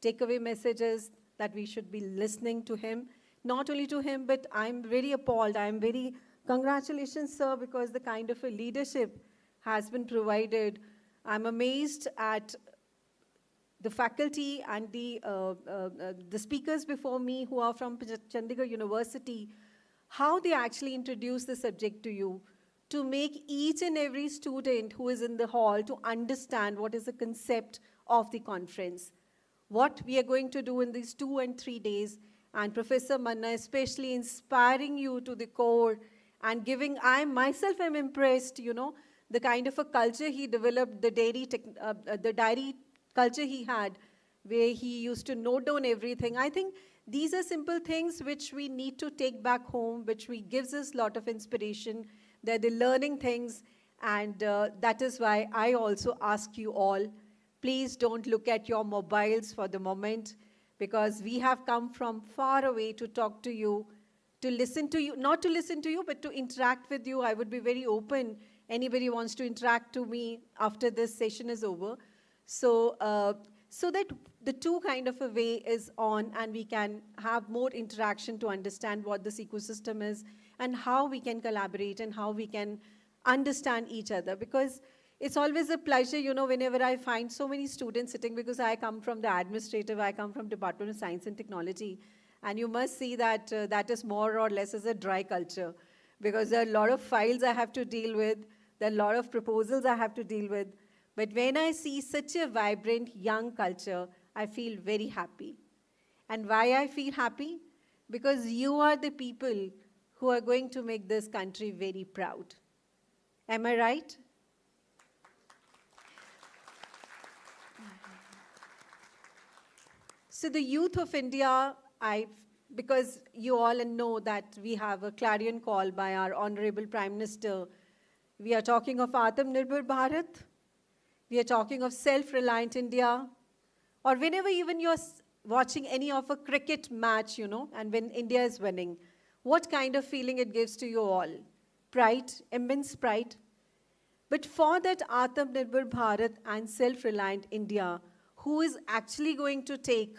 take away messages that we should be listening to him. Not only to him, but I'm very appalled. I'm very, congratulations, sir, because the kind of a leadership has been provided. I'm amazed at the faculty and the speakers before me who are from Chandigarh University, how they actually introduce the subject to you, to make each and every student who is in the hall to understand what is the concept of the conference, what we are going to do in these 2 and 3 days, and Professor Manna especially inspiring you to the core and giving, I myself am impressed, you know, the kind of a culture he developed, the diary culture he had, where he used to note down everything. I think these are simple things which we need to take back home, which gives us a lot of inspiration. They're the learning things, and that is why I also ask you all, please don't look at your mobiles for the moment, because we have come from far away to talk to you, to listen to you, not to listen to you, but to interact with you. I would be very open. Anybody wants to interact to me after this session is over. So, so that the two kind of a way is on, and we can have more interaction to understand what this ecosystem is and how we can collaborate and how we can understand each other. Because it's always a pleasure, you know, whenever I find so many students sitting, because I come from the administrative, I come from Department of Science and Technology, and you must see that that is more or less as a dry culture, because there are a lot of files I have to deal with, there are a lot of proposals I have to deal with. But when I see such a vibrant young culture, I feel very happy. And why I feel happy? Because you are the people who are going to make this country very proud. Am I right? So the youth of India, because you all know that we have a clarion call by our Honorable Prime Minister. We are talking of Atmanirbhar Bharat. We are talking of self-reliant India. Or whenever even you're watching any of a cricket match, you know, and when India is winning, what kind of feeling it gives to you all? Pride, immense pride. But for that Atmanirbhar Bharat and self-reliant India, who is actually going to take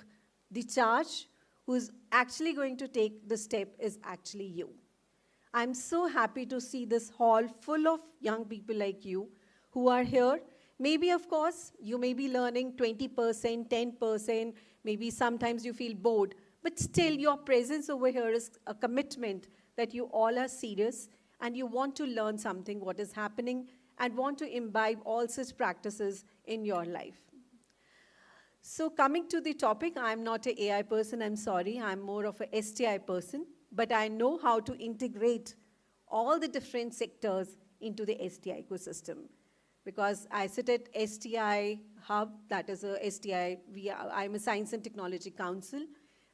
the charge, who is actually going to take the step is actually you. I'm so happy to see this hall full of young people like you who are here. Maybe, of course, you may be learning 20%, 10%, maybe sometimes you feel bored, but still your presence over here is a commitment that you all are serious and you want to learn something, what is happening, and want to imbibe all such practices in your life. So coming to the topic, I'm not an AI person, I'm sorry, I'm more of a STI person, but I know how to integrate all the different sectors into the STI ecosystem. Because I sit at STI Hub, that is a STI, I'm a Science and Technology Council,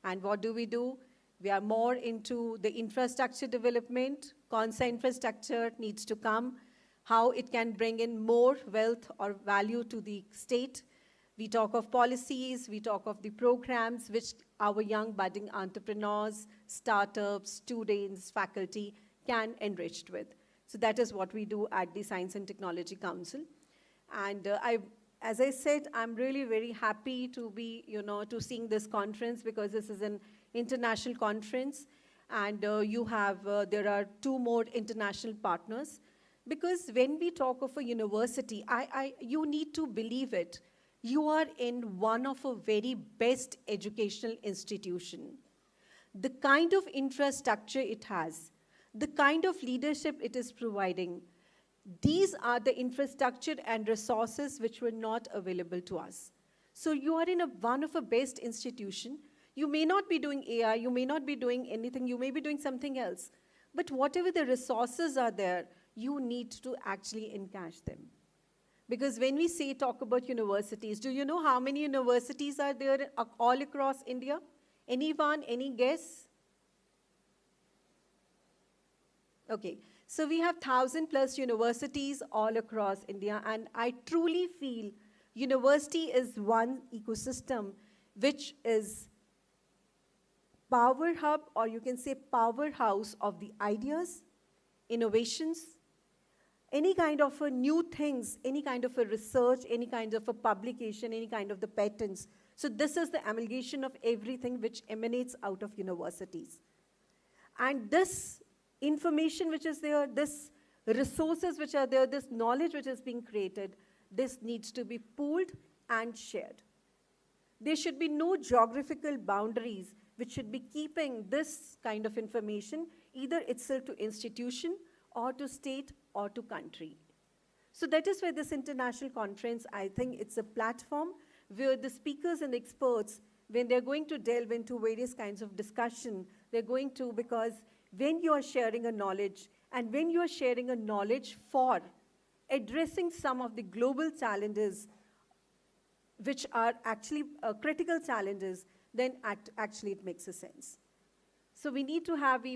and what do? We are more into the infrastructure development, Kaunsa infrastructure needs to come, how it can bring in more wealth or value to the state. We talk of policies, we talk of the programs which our young budding entrepreneurs, startups, students, faculty can enrich with. So that is what we do at the Science and Technology Council. And as I said, I'm really very happy to be, to seeing this conference because this is an international conference. And there are 2 more international partners. Because when we talk of a university, you need to believe it. You are in one of a very best educational institution. The kind of infrastructure it has, the kind of leadership it is providing, these are the infrastructure and resources which were not available to us. So you are in one of a best institution. You may not be doing AI, you may not be doing anything, you may be doing something else. But whatever the resources are there, you need to actually encash them. Because when we talk about universities, do you know how many universities are there all across India? Anyone, any guess? Okay, so we have 1,000+ universities all across India, and I truly feel university is one ecosystem which is power hub, or you can say powerhouse of the ideas, innovations, any kind of a new things, any kind of a research, any kind of a publication, any kind of the patents. So this is the amalgamation of everything which emanates out of universities. And this information which is there, this resources which are there, this knowledge which is being created, this needs to be pooled and shared. There should be no geographical boundaries which should be keeping this kind of information either itself to institution or to state or to country. So that is why this international conference, I think it's a platform where the speakers and experts, when they're going to delve into various kinds of discussion, they're going to, because when you are sharing a knowledge, and when you are sharing a knowledge for addressing some of the global challenges, which are actually critical challenges, then actually it makes a sense. So we need to have,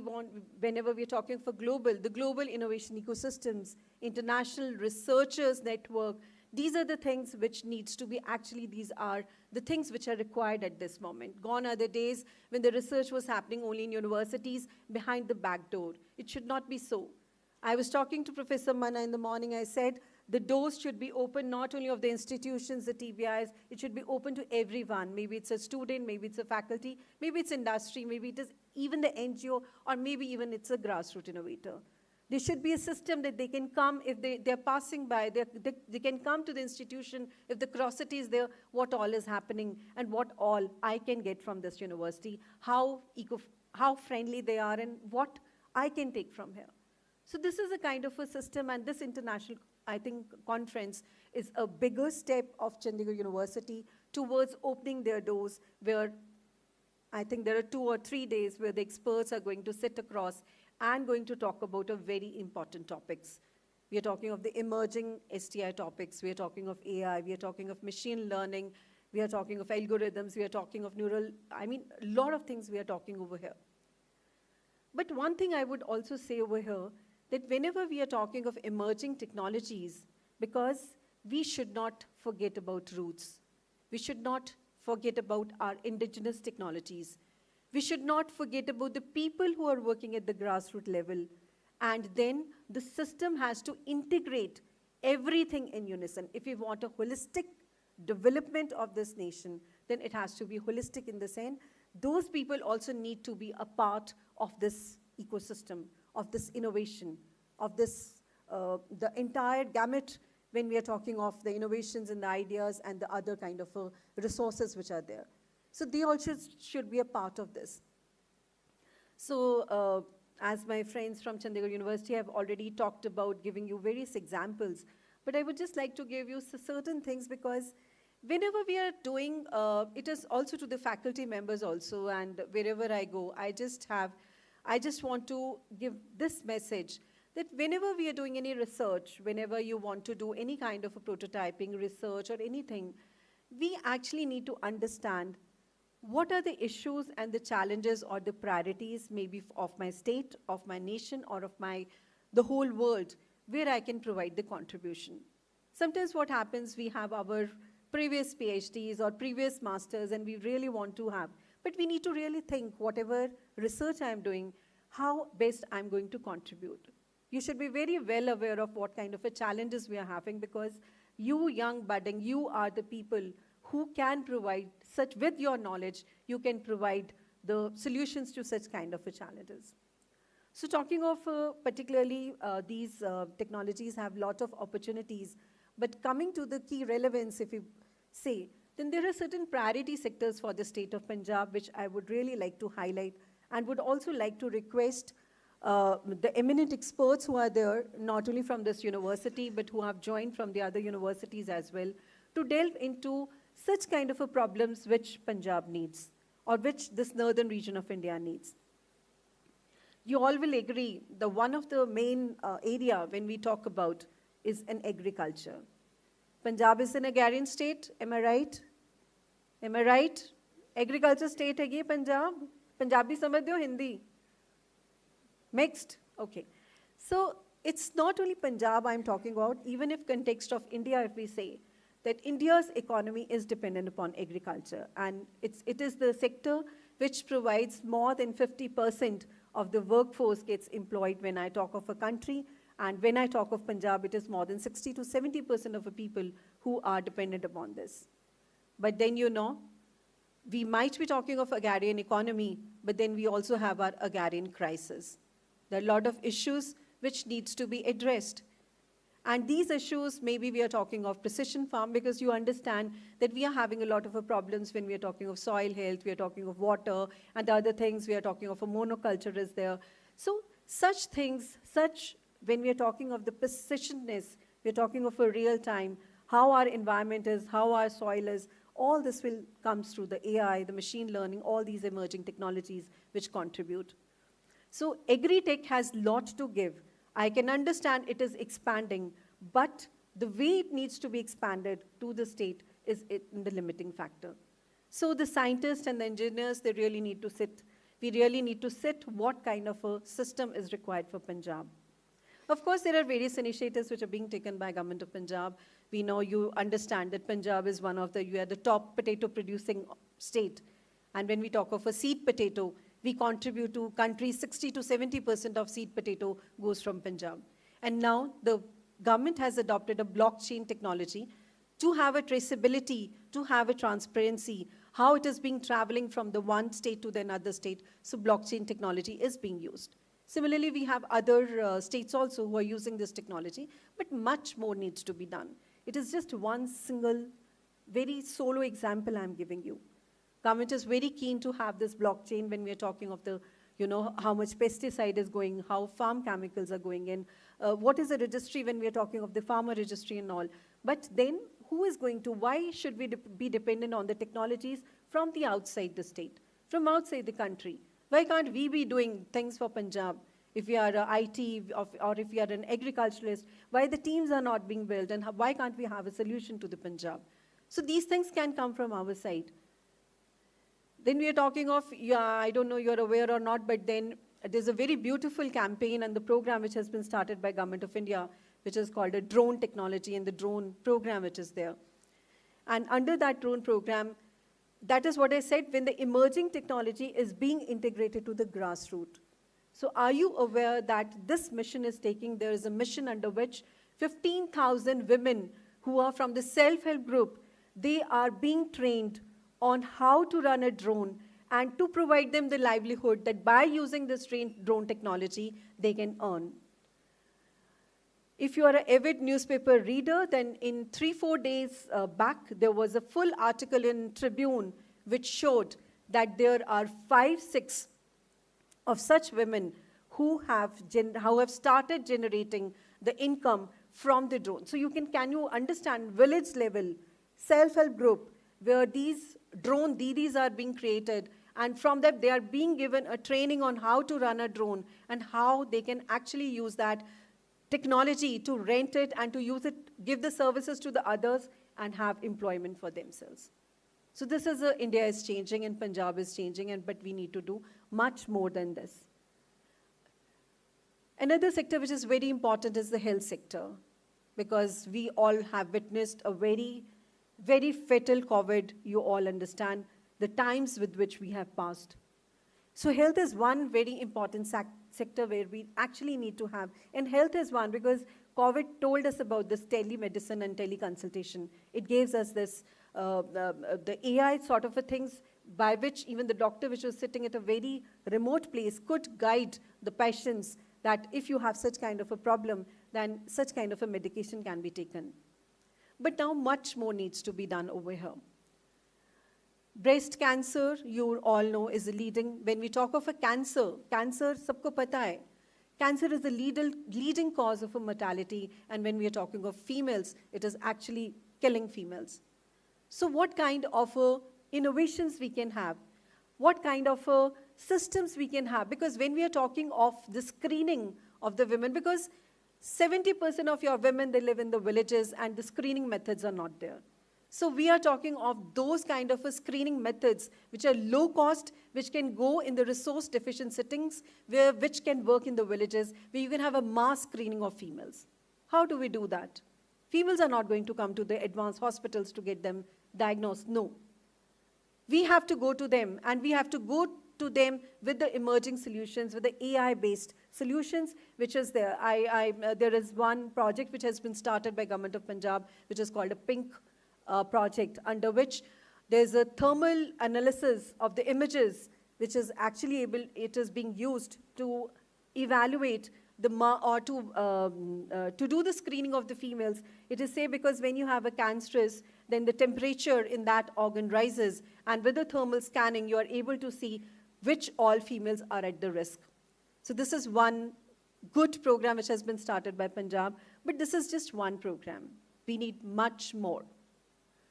whenever we're talking for the global innovation ecosystems, international researchers network, these are the things which needs to be these are the things which are required at this moment. Gone are the days when the research was happening only in universities behind the back door. It should not be so. I was talking to Professor Manna in the morning, I said, the doors should be open not only of the institutions, the TBIs, it should be open to everyone. Maybe it's a student, maybe it's a faculty, maybe it's industry, maybe it is even the NGO, or maybe even it's a grassroots innovator. There should be a system that they can come, if they're passing by, they can come to the institution, if the curiosity is there, what all is happening, and what all I can get from this university, how friendly they are, and what I can take from here. So this is a kind of a system, and this international, I think, conference is a bigger step of Chandigarh University towards opening their doors, where I think there are 2 or 3 days where the experts are going to sit across and going to talk about a very important topics. We are talking of the emerging STI topics, we are talking of AI, we are talking of machine learning, we are talking of algorithms, we are talking of a lot of things we are talking over here. But one thing I would also say over here, that whenever we are talking of emerging technologies, because we should not forget about roots. We should not forget about our indigenous technologies. We should not forget about the people who are working at the grassroots level. And then the system has to integrate everything in unison. If we want a holistic development of this nation, then it has to be holistic in the sense. Those people also need to be a part of this ecosystem, of this innovation, of this, the entire gamut when we are talking of the innovations and the ideas and the other kind of resources which are there. So they also should be a part of this. So as my friends from Chandigarh University have already talked about giving you various examples, but I would just like to give you certain things, because whenever we are doing, it is also to the faculty members also, and wherever I go, I just want to give this message that whenever we are doing any research, whenever you want to do any kind of a prototyping research or anything, we actually need to understand what are the issues and the challenges or the priorities maybe of my state, of my nation, or of the whole world, where I can provide the contribution. Sometimes what happens, we have our previous PhDs or previous masters and we really want to have, but we need to really think whatever research I'm doing, how best I'm going to contribute. You should be very well aware of what kind of a challenges we are having, because you young budding, you are the people who can provide such, with your knowledge, you can provide the solutions to such kind of a challenges. So talking of particularly these technologies have lot of opportunities, but coming to the key relevance, if you say, then there are certain priority sectors for the state of Punjab, which I would really like to highlight, and would also like to request the eminent experts who are there, not only from this university, but who have joined from the other universities as well, to delve into such kind of a problems which Punjab needs, or which this northern region of India needs. You all will agree the one of the main area when we talk about is an agriculture. Punjab is an agrarian state, am I right? Am I right? Agriculture state hai ye Punjab? Punjabi samajhte ho, Hindi? Mixed? Okay. So it's not only Punjab I'm talking about, even if context of India, if we say that India's economy is dependent upon agriculture, and it is the sector which provides more than 50% of the workforce gets employed when I talk of a country, and when I talk of Punjab, it is more than 60 to 70% of the people who are dependent upon this. But then, you know, we might be talking of agrarian economy, but then we also have our agrarian crisis. There are a lot of issues which needs to be addressed. And these issues, maybe we are talking of precision farm, because you understand that we are having a lot of problems when we are talking of soil health, we are talking of water, and the other things, we are talking of a monoculture is there. So such things, when we are talking of the precisionness, we are talking of a real time, how our environment is, how our soil is, all this will come through the AI, the machine learning, all these emerging technologies which contribute. So agri-tech has a lot to give. I can understand it is expanding, but the way it needs to be expanded to the state is in the limiting factor. So the scientists and the engineers, they really need to sit. We really need to sit what kind of a system is required for Punjab. Of course, there are various initiatives which are being taken by Government of Punjab. We know, you understand that Punjab is you are the top potato producing state. And when we talk of a seed potato, we contribute to countries, 60 to 70% of seed potato goes from Punjab. And now the government has adopted a blockchain technology to have a traceability, to have a transparency, how it is being traveling from the one state to the another state. So blockchain technology is being used. Similarly, we have other states also who are using this technology, but much more needs to be done. It is just one single, very solo example I'm giving you. Government is very keen to have this blockchain when we are talking of the, how much pesticide is going, how farm chemicals are going in, what is the registry when we are talking of the farmer registry and all. But then who is going to, why should we be dependent on the technologies from the outside the state, from outside the country? Why can't we be doing things for Punjab? If we are IT or if we are an agriculturalist, why the teams are not being built, and why can't we have a solution to the Punjab? So these things can come from our side. Then we are talking of, I don't know you're aware or not, but then there's a very beautiful campaign and the program which has been started by Government of India, which is called a drone technology, and the drone program which is there. And under that drone program, that is what I said, when the emerging technology is being integrated to the grassroots. So are you aware that this mission is taking, there is a mission under which 15,000 women who are from the self-help group, they are being trained on how to run a drone and to provide them the livelihood that by using this drone technology, they can earn. If you are an avid newspaper reader, then in 3-4 days back, there was a full article in Tribune which showed that there are 5-6 of such women who have started generating the income from the drone. So can you understand village level, self-help group, where these drone didis are being created, and from that they are being given a training on how to run a drone and how they can actually use that technology to rent it and to use it, give the services to the others and have employment for themselves. So this is India is changing and Punjab is changing, but we need to do much more than this. Another sector which is very important is the health sector, because we all have witnessed a very, very fatal COVID. You all understand the times with which we have passed. So health is one very important sector where we actually need to have, and health is one because COVID told us about this telemedicine and teleconsultation. It gives us this, the AI sort of a things by which even the doctor which was sitting at a very remote place could guide the patients that if you have such kind of a problem, then such kind of a medication can be taken. But now much more needs to be done over here. Breast cancer, you all know, is a leading, when we talk of a cancer, sabko pata hai, cancer is the leading cause of a mortality, and when we are talking of females, it is actually killing females. So what kind of innovations we can have? What kind of systems we can have? Because when we are talking of the screening of the women, because 70% of your women, they live in the villages and the screening methods are not there. So we are talking of those kind of screening methods which are low cost, which can go in the resource deficient settings, which can work in the villages, where you can have a mass screening of females. How do we do that? Females are not going to come to the advanced hospitals to get them diagnosed. No. We have to go to them, and we have to go to them with the emerging solutions, with the AI-based solutions, which is there. There is one project which has been started by Government of Punjab, which is called a PINK project, under which there's a thermal analysis of the images, which is actually it is being used to evaluate the to do the screening of the females. It is say because when you have a cancerous, then the temperature in that organ rises, and with the thermal scanning, you are able to see which all females are at the risk. So this is one good program which has been started by Punjab, but this is just one program. We need much more.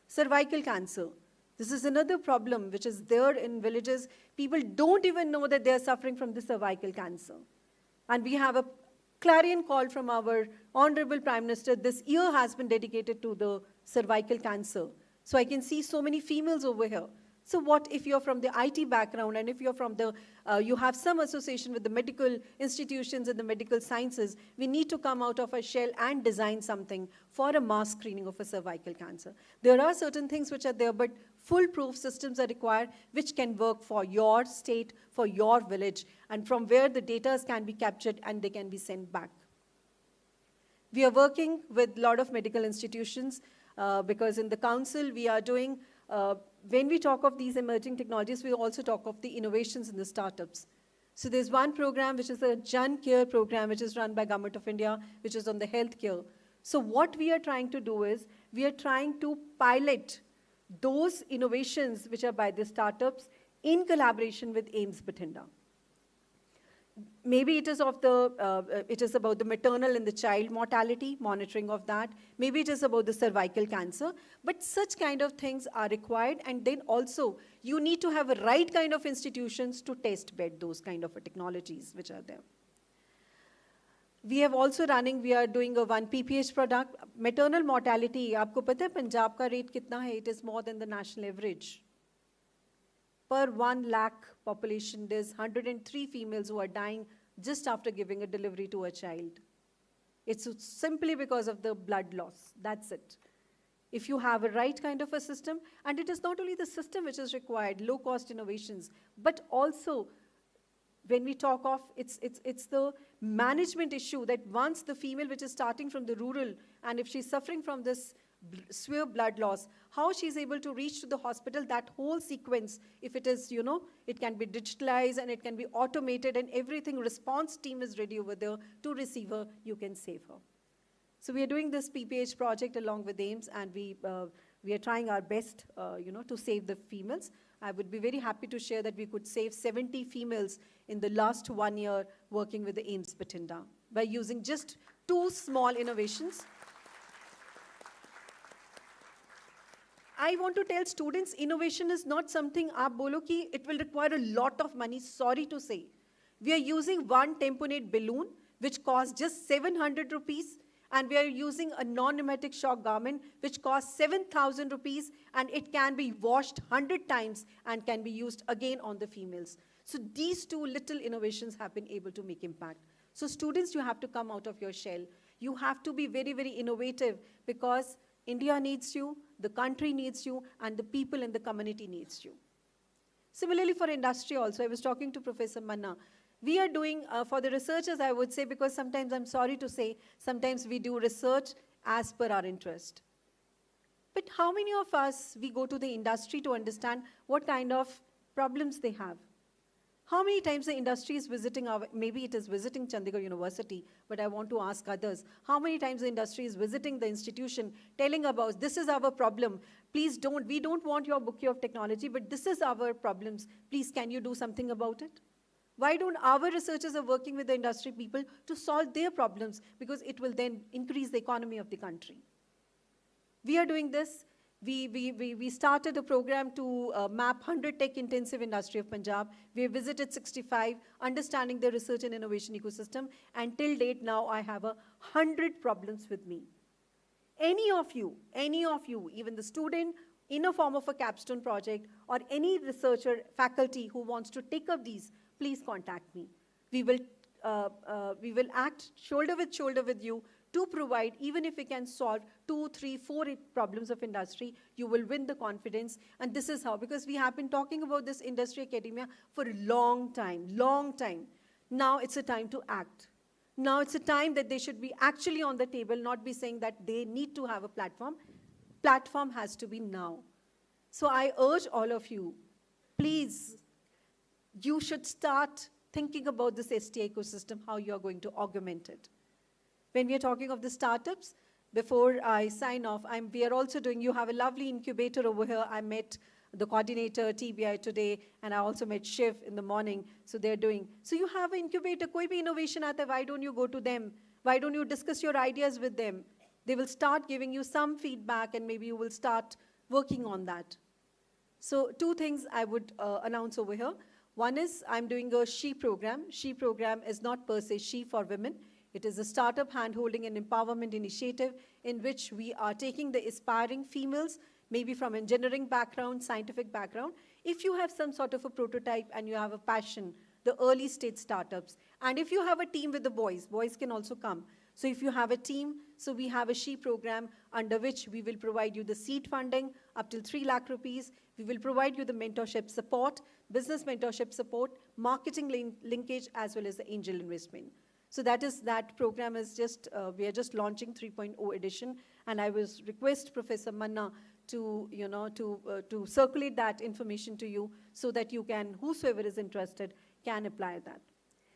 Cervical cancer. This is another problem which is there in villages. People don't even know that they are suffering from the cervical cancer. And we have a clarion call from our Honorable Prime Minister. This year has been dedicated to the cervical cancer. So I can see so many females over here. So what if you're from the IT background, and if you're from the, you have some association with the medical institutions and the medical sciences, we need to come out of our shell and design something for a mass screening of a cervical cancer. There are certain things which are there, but foolproof systems are required which can work for your state, for your village, and from where the data can be captured and they can be sent back. We are working with a lot of medical institutions because in the council we are doing, when we talk of these emerging technologies, we also talk of the innovations in the startups. So there's one program which is a Jan Care program which is run by Government of India, which is on the healthcare. So what we are trying to do is, we are trying to pilot those innovations which are by the startups in collaboration with AIIMS Bathinda. Maybe it is of the, it is about the maternal and the child mortality, monitoring of that. Maybe it is about the cervical cancer, but such kind of things are required, and then also you need to have a right kind of institutions to test bed those kind of technologies which are there. We have also running, we are doing a one PPH product. Maternal mortality, aapko pata hai Punjab ka rate kitna hai? It is more than the national average. Per 1 lakh population, there's 103 females who are dying just after giving a delivery to a child. It's simply because of the blood loss. That's it. If you have a right kind of a system, and it is not only the system which is required, low-cost innovations, but also when we talk of, it's the management issue that once the female which is starting from the rural, and if she's suffering from this severe blood loss, how she's able to reach to the hospital, that whole sequence, if it is, it can be digitalized and it can be automated and everything, response team is ready over there to receive her, you can save her. So we are doing this PPH project along with AIMS, and we are trying our best, to save the females. I would be very happy to share that we could save 70 females in the last 1 year working with the AIMS Batinda by using just 2 small innovations. I want to tell students, innovation is not something, aap bolo ki it will require a lot of money, sorry to say. We are using one tamponade balloon, which costs just 700 rupees, and we are using a non-pneumatic shock garment, which costs 7,000 rupees, and it can be washed 100 times and can be used again on the females. So these 2 little innovations have been able to make impact. So students, you have to come out of your shell. You have to be very, very innovative, because India needs you, the country needs you, and the people in the community needs you. Similarly for industry also, I was talking to Professor Manna. We are doing, for the researchers, I would say, because sometimes, I'm sorry to say, sometimes we do research as per our interest. But how many of us, we go to the industry to understand what kind of problems they have? How many times the industry is visiting maybe it is visiting Chandigarh University, but I want to ask others, how many times the industry is visiting the institution, telling about, this is our problem, please we don't want your bouquet of technology, but this is our problems, please can you do something about it? Why don't our researchers are working with the industry people to solve their problems, because it will then increase the economy of the country. We are doing this. We started a program to map 100 tech-intensive industry of Punjab. We have visited 65, understanding the research and innovation ecosystem, and till date now I have 100 problems with me. Any of you, even the student in a form of a capstone project, or any researcher, faculty who wants to take up these, please contact me. We will act shoulder with you to provide, even if we can solve 2, 3, 4 problems of industry, you will win the confidence. And this is how, because we have been talking about this industry academia for a long time. Now it's a time to act. Now it's a time that they should be actually on the table, not be saying that they need to have a platform. Platform has to be now. So I urge all of you, please, you should start thinking about this STI ecosystem, how you are going to augment it. When we are talking of the startups, before I sign off, we are also doing, you have a lovely incubator over here. I met the coordinator, TBI today, and I also met Shiv in the morning. So they're doing, so you have an incubator, koi bhi innovation aata hai, why don't you go to them? Why don't you discuss your ideas with them? They will start giving you some feedback, and maybe you will start working on that. So 2 things I would announce over here. One is I'm doing a SHE program. SHE program is not per se SHE for women. It is a startup handholding and empowerment initiative in which we are taking the aspiring females, maybe from engineering background, scientific background. If you have some sort of a prototype and you have a passion, the early stage startups. And if you have a team with the boys can also come. So if you have a team, so we have a SHE program under which we will provide you the seed funding up till 3 lakh rupees. We will provide you the mentorship support, business mentorship support, marketing linkage, as well as the angel investment. So that program is just, we are just launching 3.0 edition, and I will request Professor Manna to, to circulate that information to you so that you can, whosoever is interested, can apply that.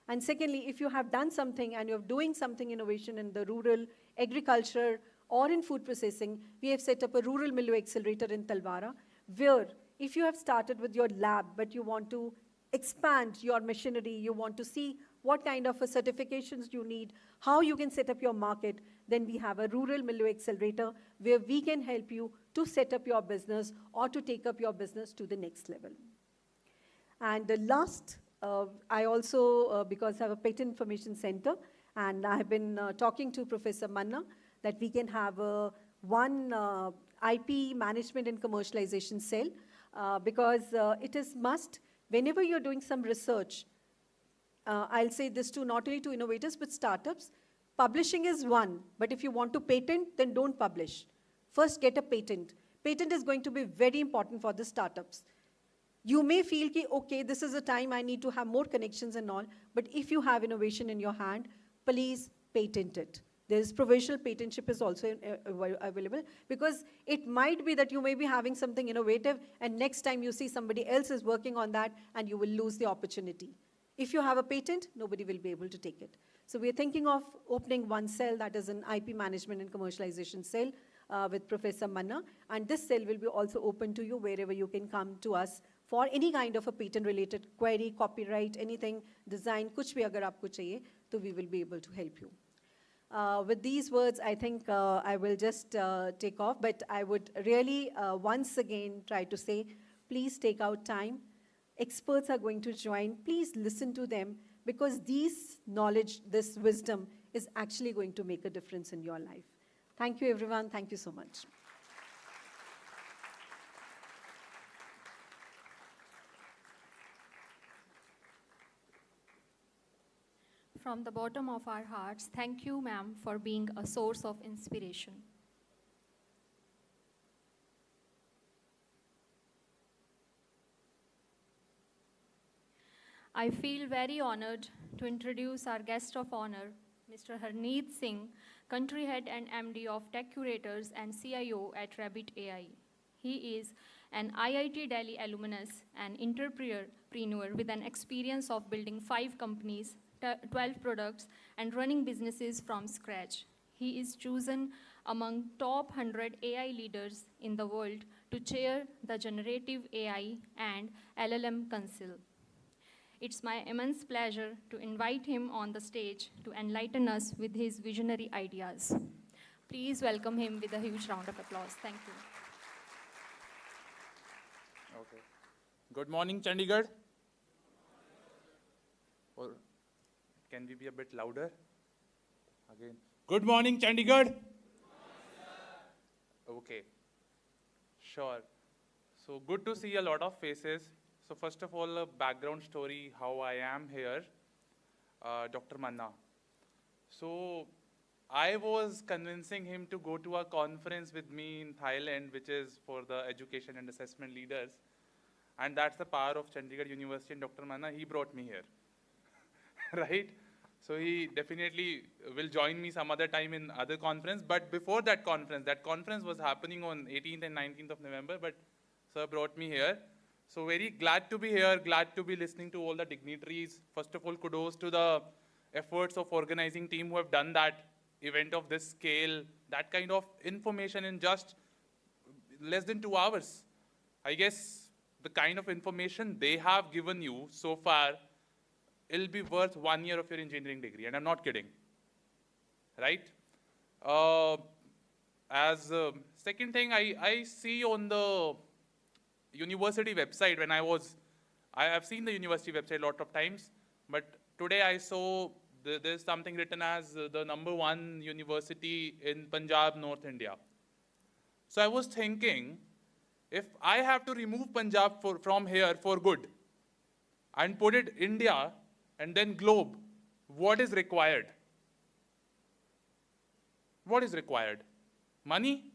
And secondly, if you have done something and you're doing something innovation in the rural agriculture or in food processing, we have set up a rural Millu accelerator in Talwara, where if you have started with your lab, but you want to expand your machinery, you want to see what kind of certifications you need, how you can set up your market, then we have a rural Millu accelerator where we can help you to set up your business or to take up your business to the next level. And the last, I also, because I have a patent information center, and I have been talking to Professor Manna that we can have one IP management and commercialization cell, because it is must, whenever you're doing some research, I'll say this to not only to innovators, but startups, publishing is one, but if you want to patent, then don't publish. First, get a patent. Patent is going to be very important for the startups. You may feel, okay, this is a time I need to have more connections and all, but if you have innovation in your hand, please patent it. There's provisional patentship is also available, because it might be that you may be having something innovative and next time you see somebody else is working on that and you will lose the opportunity. If you have a patent, nobody will be able to take it. So we are thinking of opening one cell, that is an IP management and commercialization cell with Professor Manna. And this cell will be also open to you wherever you can come to us for any kind of a patent-related query, copyright, anything, design, kuch bhi agar aapko chahiye, so we will be able to help you. With these words, I think I will just take off, but I would really once again try to say, please take out time. Experts are going to join. Please listen to them, because this knowledge, this wisdom is actually going to make a difference in your life. Thank you, everyone. Thank you so much.
From the bottom of our hearts, thank you, ma'am, for being a source of inspiration. I feel very honored to introduce our guest of honor, Mr. Harneet Singh, Country Head and MD of Tech Curators and CIO at Rabbit AI. He is an IIT Delhi alumnus and entrepreneur with an experience of building 5 companies, 12 products, and running businesses from scratch. He is chosen among top 100 AI leaders in the world to chair the Generative AI and LLM Council. It's my immense pleasure to invite him on the stage to enlighten us with his visionary ideas. Please welcome him with a huge round of applause. Thank you.
Okay. Good morning, Chandigarh. Or can we be a bit louder? Again. Good morning, Chandigarh. Okay. Sure. So good to see a lot of faces. So first of all, a background story, how I am here. Dr. Manna. So I was convincing him to go to a conference with me in Thailand, which is for the education and assessment leaders. And that's the power of Chandigarh University and Dr. Manna. He brought me here, right? So he definitely will join me some other time in other conference. But before that conference was happening on 18th and 19th of November, but sir brought me here. So very glad to be here, glad to be listening to all the dignitaries. First of all, kudos to the efforts of organizing team who have done that event of this scale, that kind of information in just less than 2 hours. I guess the kind of information they have given you so far, it'll be worth 1 year of your engineering degree, and I'm not kidding, right? Second thing, I see on the university website I have seen the university website a lot of times, but today I saw there's something written as the #1 university in Punjab, North India. So I was thinking, if I have to remove Punjab from here for good and put it India and then globe, what is required? What is required? Money?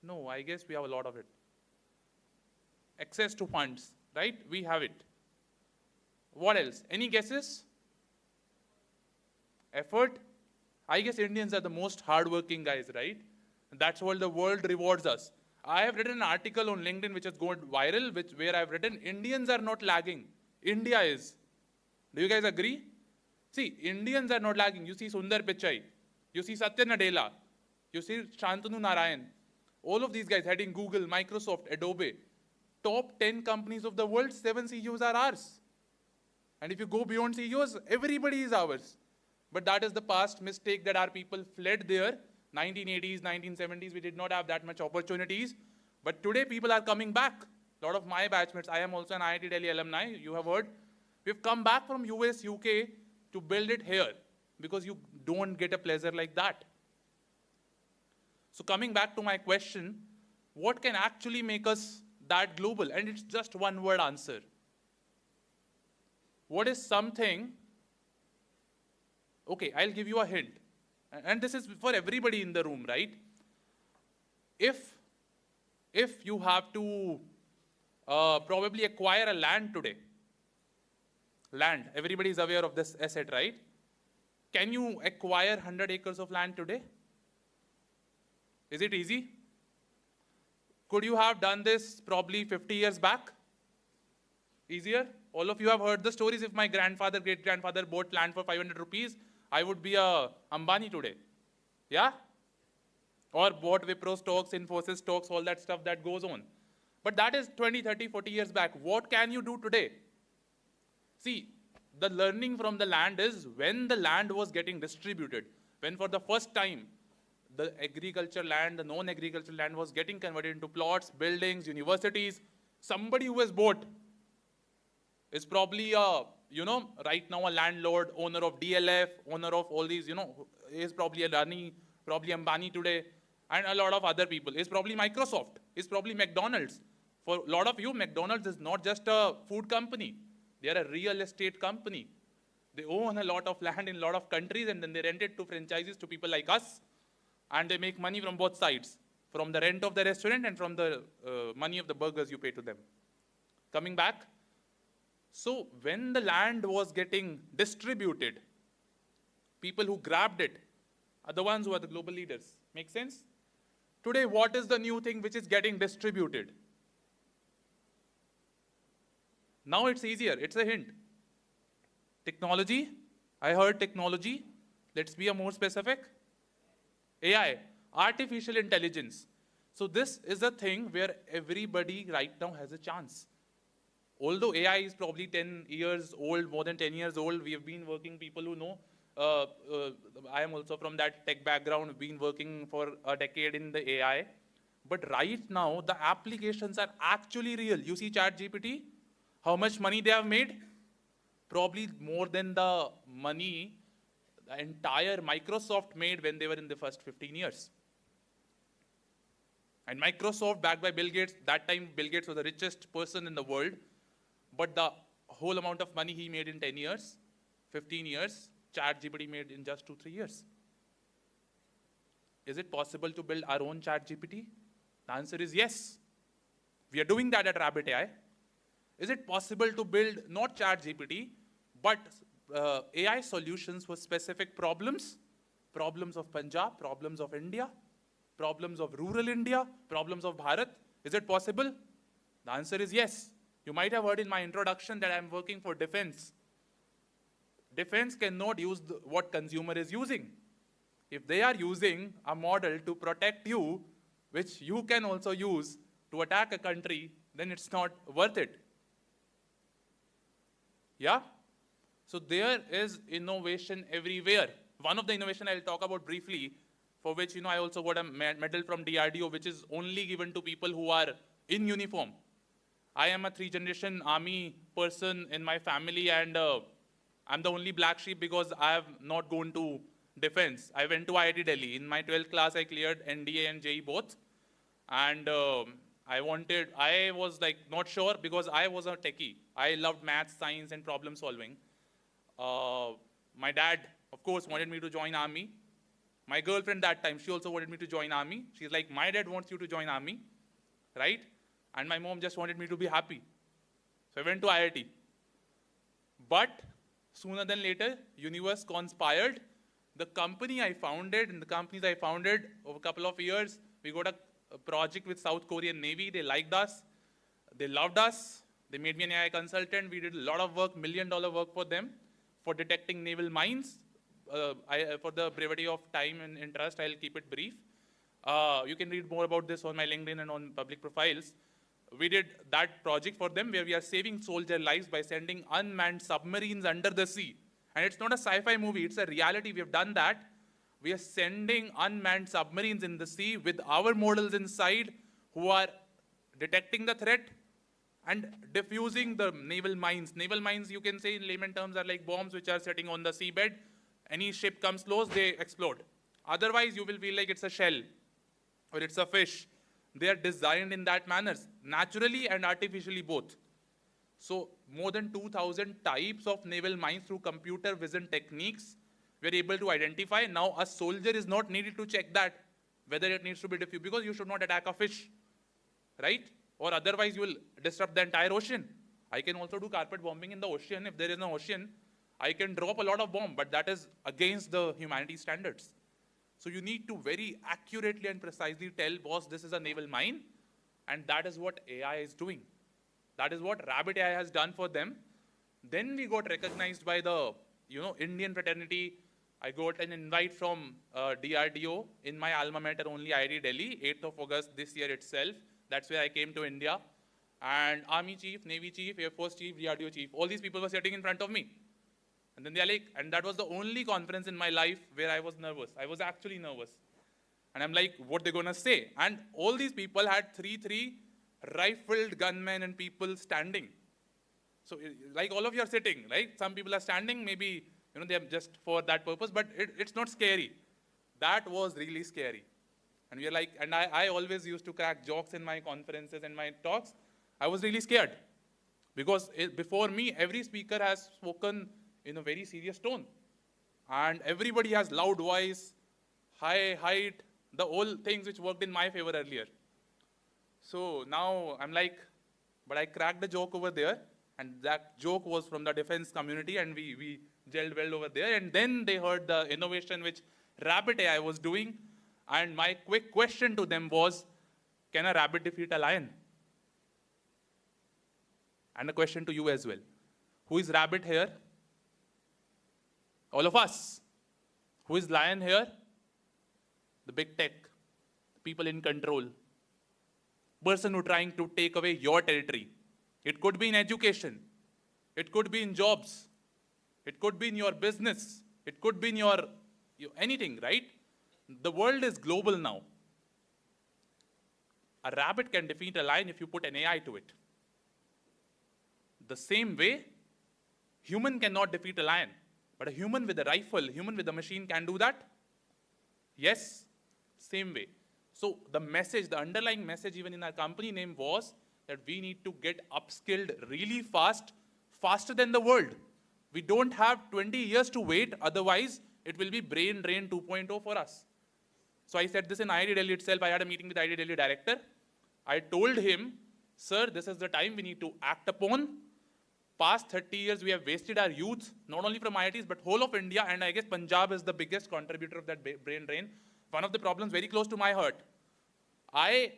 No, I guess we have a lot of it. Access to funds, right? We have it. What else? Any guesses? Effort? I guess Indians are the most hardworking guys, right? That's what the world rewards us. I have written an article on LinkedIn which has gone viral, where I've written, Indians are not lagging. India is. Do you guys agree? See, Indians are not lagging. You see Sundar Pichai. You see Satya Nadella. You see Shantanu Narayan. All of these guys heading Google, Microsoft, Adobe. Top 10 companies of the world, 7 CEOs are ours. And if you go beyond CEOs, everybody is ours. But that is the past mistake that our people fled there. 1980s, 1970s, we did not have that much opportunities. But today people are coming back. A lot of my batchmates, I am also an IIT Delhi alumni, you have heard. We've come back from US, UK to build it here, because you don't get a pleasure like that. So coming back to my question, what can actually make us that global? And it's just one word answer. What is something? Okay, I'll give you a hint. And this is for everybody in the room, right? If you have to probably acquire a land today, land, everybody is aware of this asset, right? Can you acquire 100 acres of land today? Is it easy? Could you have done this probably 50 years back? Easier? All of you have heard the stories. If my grandfather, great-grandfather bought land for 500 rupees, I would be a Ambani today. Yeah? Or bought Wipro stocks, Infosys stocks, all that stuff that goes on. But that is 20, 30, 40 years back. What can you do today? See, the learning from the land is when the land was getting distributed, when for the first time the agriculture land, the non-agricultural land was getting converted into plots, buildings, universities, somebody who has bought is probably a, right now a landlord, owner of DLF, owner of all these, is probably Adani, probably Ambani today, and a lot of other people. Is probably Microsoft, is probably McDonald's. For a lot of you, McDonald's is not just a food company. They are a real estate company. They own a lot of land in a lot of countries, and then they rent it to franchises to people like us, and they make money from both sides, from the rent of the restaurant and from the money of the burgers you pay to them. Coming back, so when the land was getting distributed, people who grabbed it are the ones who are the global leaders. Make sense? Today, what is the new thing which is getting distributed? Now it's easier. It's a hint. Technology. I heard technology. Let's be more specific. AI, artificial intelligence. So this is a thing where everybody right now has a chance. Although AI is probably 10 years old, more than 10 years old, we have been working, people who know, I am also from that tech background, been working for a decade in the AI. But right now, the applications are actually real. You see ChatGPT, how much money they have made? Probably more than the money the entire Microsoft made when they were in the first 15 years. And Microsoft, backed by Bill Gates, that time Bill Gates was the richest person in the world, but the whole amount of money he made in 10 years, 15 years, ChatGPT made in just 2-3 years. Is it possible to build our own ChatGPT? The answer is yes. We are doing that at Rabbit AI. Is it possible to build not ChatGPT, but AI solutions for specific problems? Problems of Punjab, problems of India, problems of rural India, problems of Bharat. Is it possible? The answer is yes. You might have heard in my introduction that I'm working for defense. Defense cannot use what consumer is using. If they are using a model to protect you, which you can also use to attack a country, then it's not worth it. Yeah? So there is innovation everywhere. One of the innovation I'll talk about briefly, for which I also got a medal from DRDO, which is only given to people who are in uniform. I am a 3-generation army person in my family, and I'm the only black sheep because I have not gone to defense. I went to IIT Delhi. In my 12th class, I cleared NDA and JEE both. And I was like not sure because I was a techie. I loved maths, science, and problem solving. My dad, of course, wanted me to join army. My girlfriend that time, she also wanted me to join army. She's like, my dad wants you to join army, right? And my mom just wanted me to be happy. So I went to IIT. But sooner than later, universe conspired. The company I founded and the companies I founded over a couple of years, we got a project with South Korean Navy. They liked us. They loved us. They made me an AI consultant. We did a lot of work, $1 million work for them for detecting naval mines. For the brevity of time and interest, I'll keep it brief. You can read more about this on my LinkedIn and on public profiles. We did that project for them where we are saving soldier lives by sending unmanned submarines under the sea. And it's not a sci-fi movie, it's a reality. We have done that. We are sending unmanned submarines in the sea with our models inside who are detecting the threat and diffusing the naval mines. Naval mines, you can say in layman terms, are like bombs which are sitting on the seabed. Any ship comes close, they explode. Otherwise, you will feel like it's a shell or it's a fish. They are designed in that manner, naturally and artificially both. So more than 2,000 types of naval mines through computer vision techniques we are able to identify. Now a soldier is not needed to check that, whether it needs to be diffused, because you should not attack a fish, right? Or otherwise you will disrupt the entire ocean. I can also do carpet bombing in the ocean. If there is no ocean, I can drop a lot of bomb, but that is against the humanity standards. So you need to very accurately and precisely tell boss, this is a naval mine, and that is what AI is doing. That is what Rabbit AI has done for them. Then we got recognized by the Indian fraternity. I got an invite from DRDO in my alma mater only, IIT Delhi, 8th of August this year itself. That's where I came to India. And Army Chief, Navy Chief, Air Force Chief, DRDO Chief, all these people were sitting in front of me. And then they are like, and that was the only conference in my life where I was nervous. I was actually nervous. And I'm like, what they're gonna say? And all these people had three rifled gunmen and people standing. So like all of you are sitting, right? Some people are standing, maybe they are just for that purpose, but it's not scary. That was really scary. And we are like, and I always used to crack jokes in my conferences and my talks. I was really scared because before me, every speaker has spoken in a very serious tone. And everybody has loud voice, high height, the all things which worked in my favor earlier. So now I'm like, but I cracked a joke over there, and that joke was from the defense community, and we gelled well over there. And then they heard the innovation which Rabbit AI was doing, and my quick question to them was, can a rabbit defeat a lion? And a question to you as well. Who is rabbit here? All of us. Who is lion here? The big tech, people in control. Person who trying to take away your territory. It could be in education. It could be in jobs. It could be in your business. It could be in your anything, right? The world is global now. A rabbit can defeat a lion if you put an AI to it. The same way, human cannot defeat a lion. But a human with a rifle, human with a machine can do that? Yes, same way. So the message, the underlying message even in our company name was that we need to get upskilled really fast, faster than the world. We don't have 20 years to wait, otherwise it will be brain drain 2.0 for us. So I said this in IIT Delhi itself. I had a meeting with the IIT Delhi director. I told him, sir, this is the time we need to act upon. Past 30 years, we have wasted our youth, not only from IITs, but whole of India, and I guess Punjab is the biggest contributor of that brain drain. One of the problems very close to my heart. I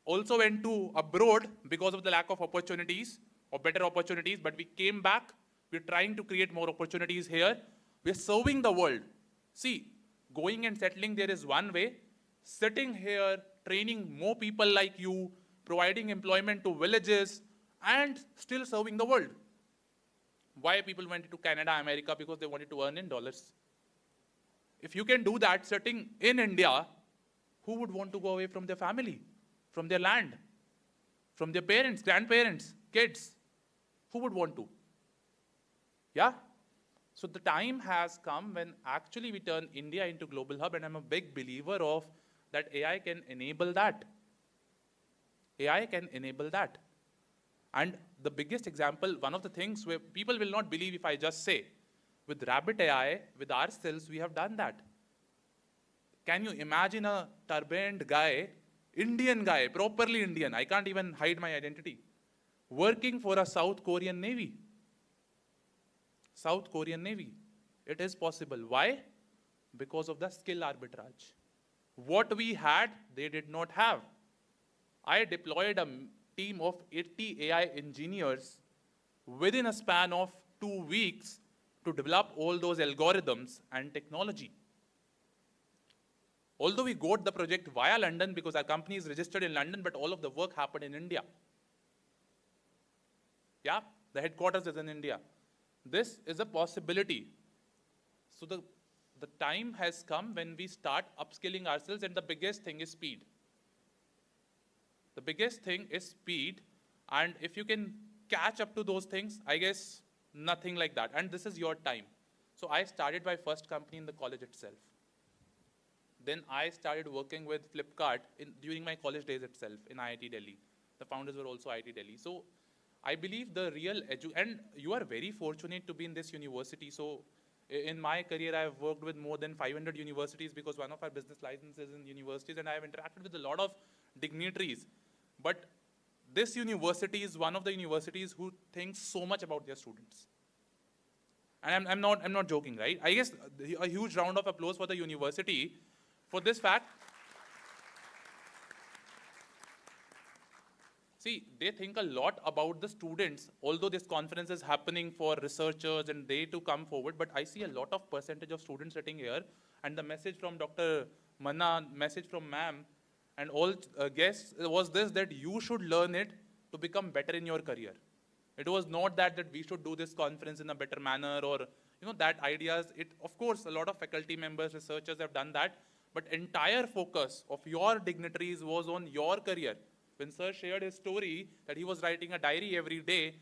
also went to abroad because of the lack of opportunities, or better opportunities, but we came back. We're trying to create more opportunities here. We're serving the world. See, going and settling there is one way. Sitting here, training more people like you, providing employment to villages, and still serving the world. Why people went to Canada, America? Because they wanted to earn in dollars. If you can do that sitting in India, who would want to go away from their family, from their land, from their parents, grandparents, kids? Who would want to? Yeah? So the time has come when actually we turn India into global hub, and I'm a big believer of that AI can enable that. AI can enable that. And the biggest example, one of the things where people will not believe if I just say, with Rabbit AI, with ourselves, we have done that. Can you imagine a turbaned guy, Indian guy, properly Indian, I can't even hide my identity, working for a South Korean Navy? South Korean Navy. It is possible. Why? Because of the skill arbitrage. What we had, they did not have. I deployed a team of 80 AI engineers within a span of 2 weeks to develop all those algorithms and technology. Although we got the project via London because our company is registered in London, but all of the work happened in India. Yeah, the headquarters is in India. This is a possibility. So the time has come when we start upskilling ourselves, and the biggest thing is speed. The biggest thing is speed, and if you can catch up to those things, I guess nothing like that. And this is your time. So I started my first company in the college itself. Then I started working with Flipkart during my college days itself in IIT Delhi. The founders were also IIT Delhi. So I believe the real and you are very fortunate to be in this university. So in my career, I've worked with more than 500 universities because one of our business licenses is in universities, and I have interacted with a lot of dignitaries. But this university is one of the universities who thinks so much about their students. And I'm not joking, right? I guess a huge round of applause for the university for this fact. See, they think a lot about the students, although this conference is happening for researchers and they to come forward, but I see a lot of percentage of students sitting here, and the message from Dr. Manna, message from ma'am, and all guests was this, that you should learn it to become better in your career. It was not that we should do this conference in a better manner or, that ideas. Of course, a lot of faculty members, researchers have done that, but entire focus of your dignitaries was on your career. When sir shared his story that he was writing a diary every day,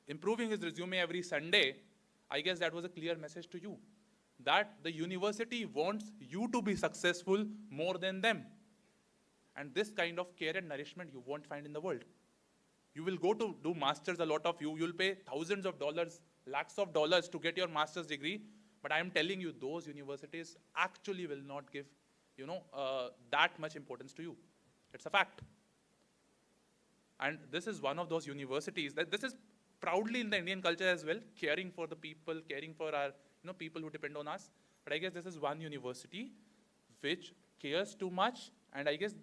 improving his resume every Sunday, I guess that was a clear message to you, that the university wants you to be successful more than them. And this kind of care and nourishment you won't find in the world. You will go to do masters, a lot of you'll pay thousands of dollars, lakhs of dollars to get your master's degree, but I am telling you, those universities actually will not give, that much importance to you. It's a fact. And this is one of those universities that this is proudly in the Indian culture as well, caring for the people, caring for our, people who depend on us. But I guess this is one university which cares too much, and I guess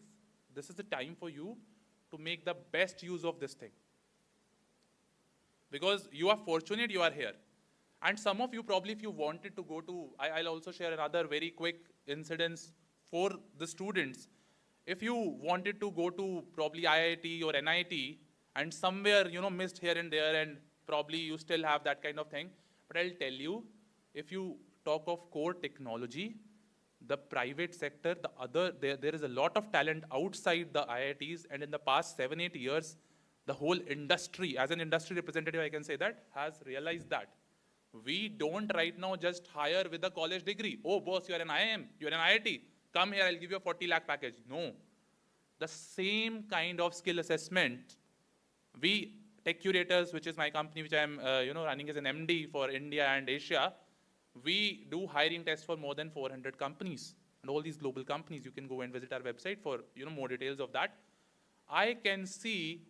this is the time for you to make the best use of this thing. Because you are fortunate you are here. And some of you probably, if you wanted to go to, I'll also share another very quick incidents for the students. If you wanted to go to probably IIT or NIT and somewhere, missed here and there, and probably you still have that kind of thing. But I'll tell you, if you talk of core technology, the private sector, there is a lot of talent outside the IITs, and in the past 7-8 years, the whole industry, as an industry representative, I can say that, has realized that. We don't right now just hire with a college degree. Oh, boss, you're an IIM, you're an IIT. Come here, I'll give you a 40 lakh package. No. The same kind of skill assessment, we, Tech Curators, which is my company, which I'm running as an MD for India and Asia, we do hiring tests for more than 400 companies. And all these global companies, you can go and visit our website for more details of that. I can see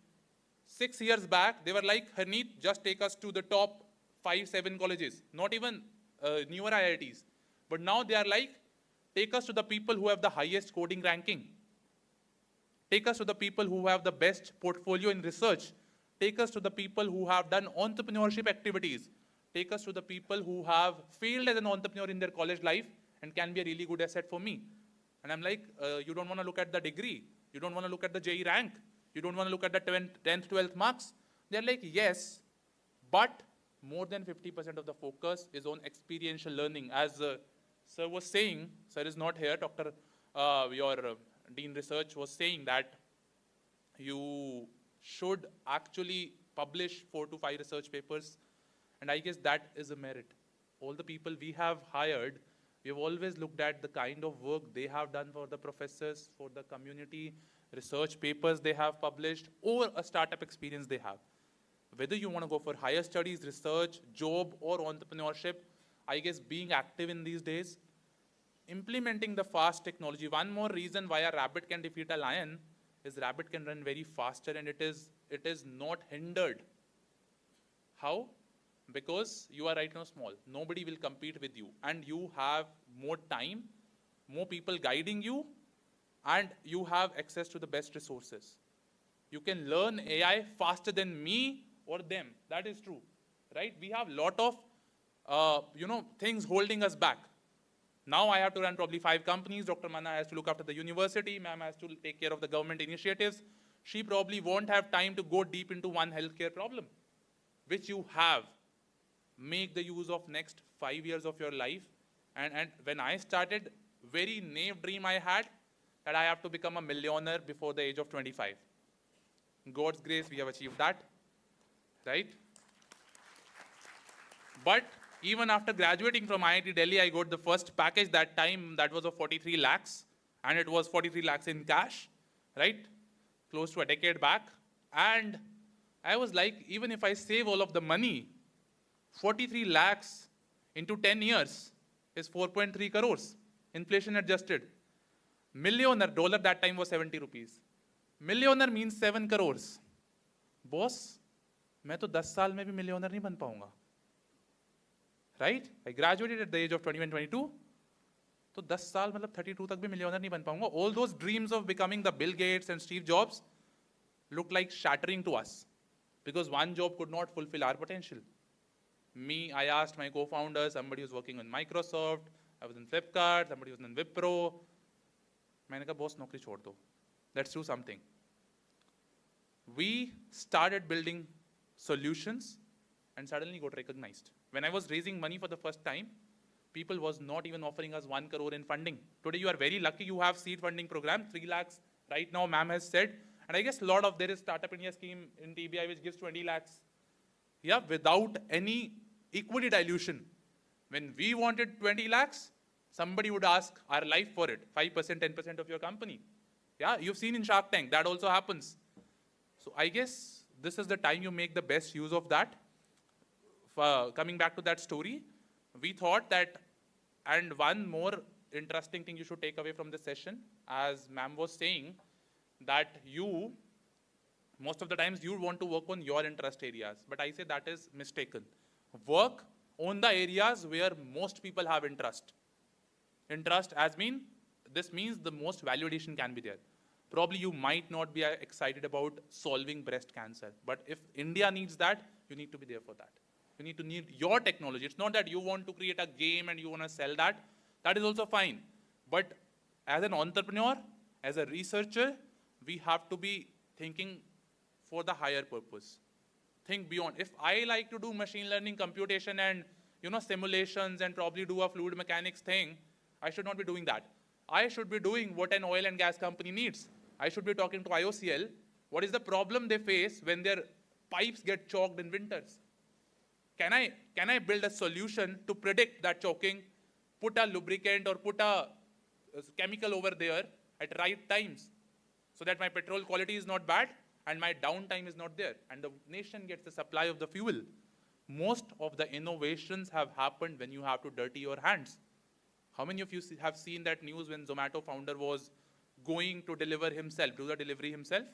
6 years back, they were like, Harneet, just take us to the top 5-7 colleges, not even newer IITs. But now they are like, take us to the people who have the highest coding ranking. Take us to the people who have the best portfolio in research. Take us to the people who have done entrepreneurship activities. Take us to the people who have failed as an entrepreneur in their college life and can be a really good asset for me. And I'm like, you don't want to look at the degree. You don't want to look at the JEE rank. You don't want to look at the 10th, 12th marks. They're like, yes, but more than 50% of the focus is on experiential learning. As sir was saying, sir is not here, Dr. Your Dean Research was saying that you should actually publish 4 to 5 research papers. And I guess that is a merit. All the people we have hired, we have always looked at the kind of work they have done for the professors, for the community, research papers they have published, or a startup experience they have. Whether you want to go for higher studies, research, job, or entrepreneurship, I guess being active in these days, implementing the fast technology. One more reason why a rabbit can defeat a lion is rabbit can run very faster, and it is not hindered. How? Because you are right now small. Nobody will compete with you, and you have more time, more people guiding you, and you have access to the best resources. You can learn AI faster than me or them. That is true, right? We have a lot of things holding us back. Now I have to run probably 5 companies. Dr. Manna has to look after the university. Ma'am has to take care of the government initiatives. She probably won't have time to go deep into one healthcare problem, which you have. Make the use of next 5 years of your life. And when I started, very naive dream I had that I have to become a millionaire before the age of 25. In God's grace, we have achieved that, right? But even after graduating from IIT Delhi, I got the first package that time that was of 43 lakhs, and it was 43 lakhs in cash, right? Close to a decade back. And I was like, even if I save all of the money, 43 lakhs into 10 years is 4.3 crores, inflation adjusted. Millionaire, dollar that time was 70 rupees. Millionaire means 7 crores. Boss, मैं तो 10 साल में भी millionaire नहीं बन पाऊंगा. right? I graduated at the age of 21, 22. So 10 साल मतलब 32 तक भी millionaire नहीं बन पाऊंगा. All those dreams of becoming the Bill Gates and Steve Jobs look like shattering to us because one job could not fulfill our potential. Me, I asked my co-founder, somebody who's working on Microsoft, I was in Flipkart, somebody was in Wipro. मैंने कहा boss नौकरी छोड़ दो. Let's do something. We started building solutions and suddenly got recognized. When I was raising money for the first time, people was not even offering us 1 crore in funding. Today you are very lucky you have seed funding program, 3 lakhs right now ma'am has said. And I guess a lot of there is Startup India scheme in TBI which gives 20 lakhs. Yeah, without any equity dilution. When we wanted 20 lakhs, somebody would ask our life for it, 5%, 10% of your company. Yeah, you've seen in Shark Tank, that also happens. So I guess this is the time you make the best use of that. Coming back to that story, we thought that, and one more interesting thing you should take away from this session, as ma'am was saying, that you, most of the times you want to work on your interest areas, but I say that is mistaken. Work on the areas where most people have interest. Interest this means the most value addition can be there. Probably you might not be excited about solving breast cancer, but if India needs that, you need to be there for that. You need your technology. It's not that you want to create a game and you want to sell that. That is also fine. But as an entrepreneur, as a researcher, we have to be thinking for the higher purpose. Think beyond. If I like to do machine learning, computation, and simulations, and probably do a fluid mechanics thing, I should not be doing that. I should be doing what an oil and gas company needs. I should be talking to IOCL. What is the problem they face when their pipes get choked in winters? Can I build a solution to predict that choking, put a lubricant or put a chemical over there at right times so that my petrol quality is not bad and my downtime is not there and the nation gets the supply of the fuel? Most of the innovations have happened when you have to dirty your hands. How many of you have seen that news when Zomato founder was going to deliver himself, do the delivery himself?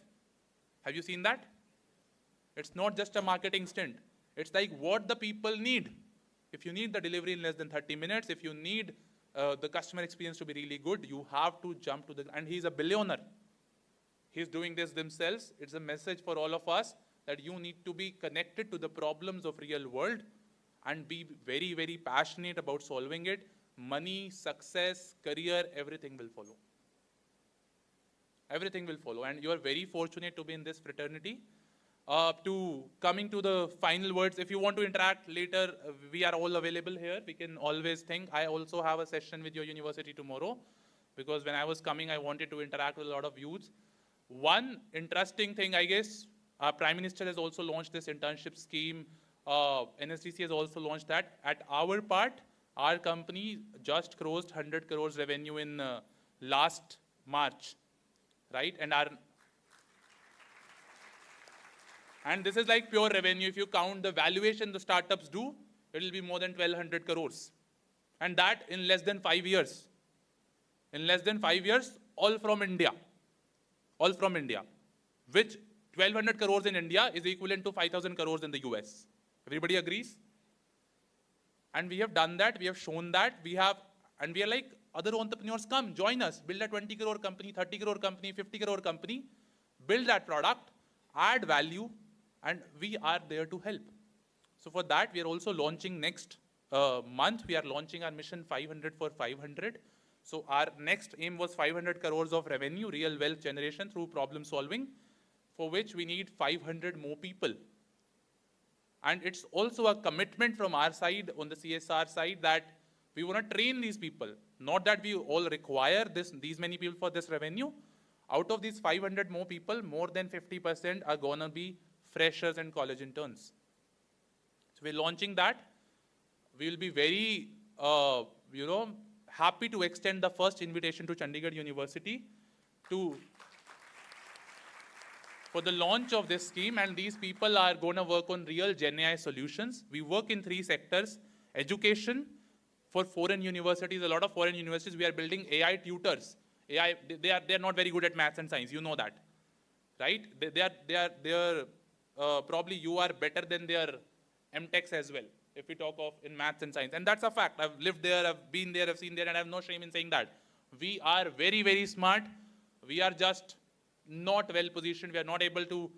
Have you seen that? It's not just a marketing stint. It's like what the people need. If you need the delivery in less than 30 minutes, if you need the customer experience to be really good, you have to jump to and he's a billionaire. He's doing this themselves. It's a message for all of us that you need to be connected to the problems of real world and be very, very passionate about solving it. Money, success, career, everything will follow. Everything will follow. And you are very fortunate to be in this fraternity. Coming to the final words, if you want to interact later, we are all available here. We can always think. I also have a session with your university tomorrow because when I was coming, I wanted to interact with a lot of youths. One interesting thing, I guess, our Prime Minister has also launched this internship scheme. NSDC has also launched that. At our part, our company just crossed 100 crores revenue in last March, right? And this is like pure revenue. If you count the valuation the startups do, it will be more than 1,200 crores. And that in less than 5 years. In less than 5 years, all from India. All from India. Which 1,200 crores in India is equivalent to 5,000 crores in the US. Everybody agrees? And we have done that, we have shown that, and we are like, other entrepreneurs come, join us, build a 20 crore company, 30 crore company, 50 crore company, build that product, add value, and we are there to help. So for that, we are also launching next month, we are launching our mission 500 for 500. So our next aim was 500 crores of revenue, real wealth generation through problem solving, for which we need 500 more people. And it's also a commitment from our side, on the CSR side, that we want to train these people. Not that we all require these many people for this revenue. Out of these 500 more people, more than 50% are going to be freshers and college interns. So we're launching that. We will be very, happy to extend the first invitation to Chandigarh University for the launch of this scheme, and these people are going to work on real Gen AI solutions. We work in 3 sectors. Education, for foreign universities, a lot of foreign universities, we are building AI tutors. AI, they are not very good at maths and science, you know that, right? They are probably you are better than their MTechs as well, if we talk of in maths and science. And that's a fact. I've lived there, I've been there, I've seen there, and I have no shame in saying that. We are very, very smart. We are just not well positioned. We are not able to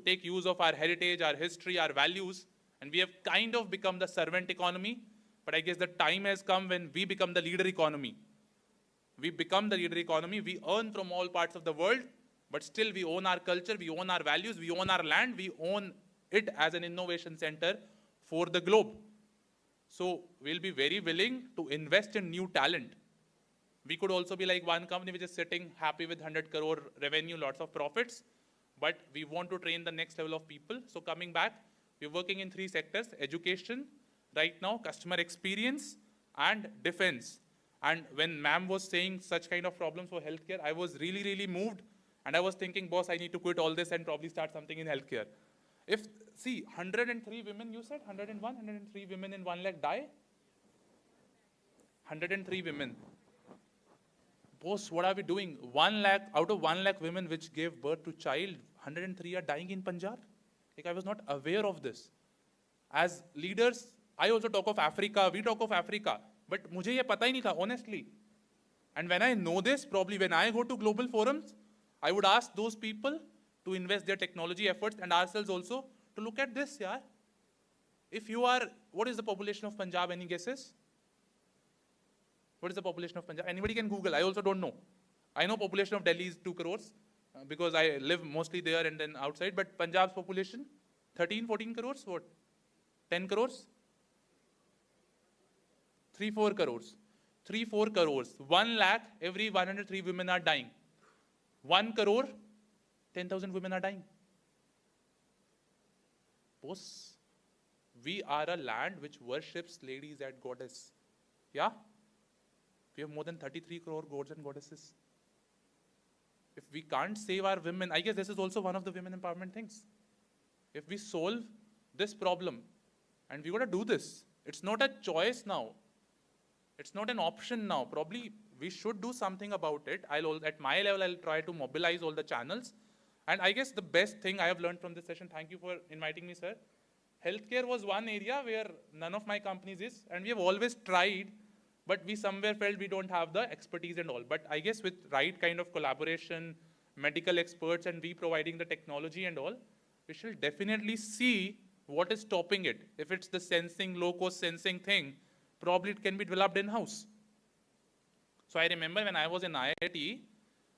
take use of our heritage, our history, our values, and we have kind of become the servant economy. But I guess the time has come when we become the leader economy. We become the leader economy. We earn from all parts of the world, but still we own our culture, we own our values, we own our land, we own it as an innovation center for the globe. So we'll be very willing to invest in new talent. We could also be like one company which is sitting happy with 100 crore revenue, lots of profits, but we want to train the next level of people. So coming back, we're working in 3 sectors: education, right now, customer experience, and defense. And when ma'am was saying such kind of problems for healthcare, I was really, really moved. And I was thinking, boss, I need to quit all this and probably start something in healthcare. See, 103 women, you said? 101, 103 women in 1 lakh die? 103 women. Boss, what are we doing? 1 lakh, out of 1 lakh women which gave birth to child, 103 are dying in Punjab? Like, I was not aware of this. As leaders, I also talk of Africa, we talk of Africa, but mujhe ye pata hi nahi tha, honestly. And when I know this, probably when I go to global forums, I would ask those people to invest their technology efforts and ourselves also to look at this, yeah. If you are, what is the population of Punjab, any guesses? What is the population of Punjab? Anybody can Google, I also don't know. I know population of Delhi is 2 crores, because I live mostly there and then outside, but Punjab's population, 13, 14 crores, what? 10 crores? 3, 4 crores. 3, 4 crores. 1 lakh, every 103 women are dying. 1 crore, 10,000 women are dying. Boss, we are a land which worships ladies as goddess. Yeah? We have more than 33 crore gods and goddesses. If we can't save our women, I guess this is also one of the women empowerment things. If we solve this problem, and we got to do this, it's not a choice now. It's not an option now. Probably we should do something about it. At my level, I'll try to mobilize all the channels. And I guess the best thing I have learned from this session, thank you for inviting me, sir. Healthcare was one area where none of my companies is, and we have always tried, but we somewhere felt we don't have the expertise and all. But I guess with right kind of collaboration, medical experts, and we providing the technology and all, we shall definitely see what is stopping it. If it's the sensing, low-cost sensing thing, probably it can be developed in-house. So I remember when I was in IIT,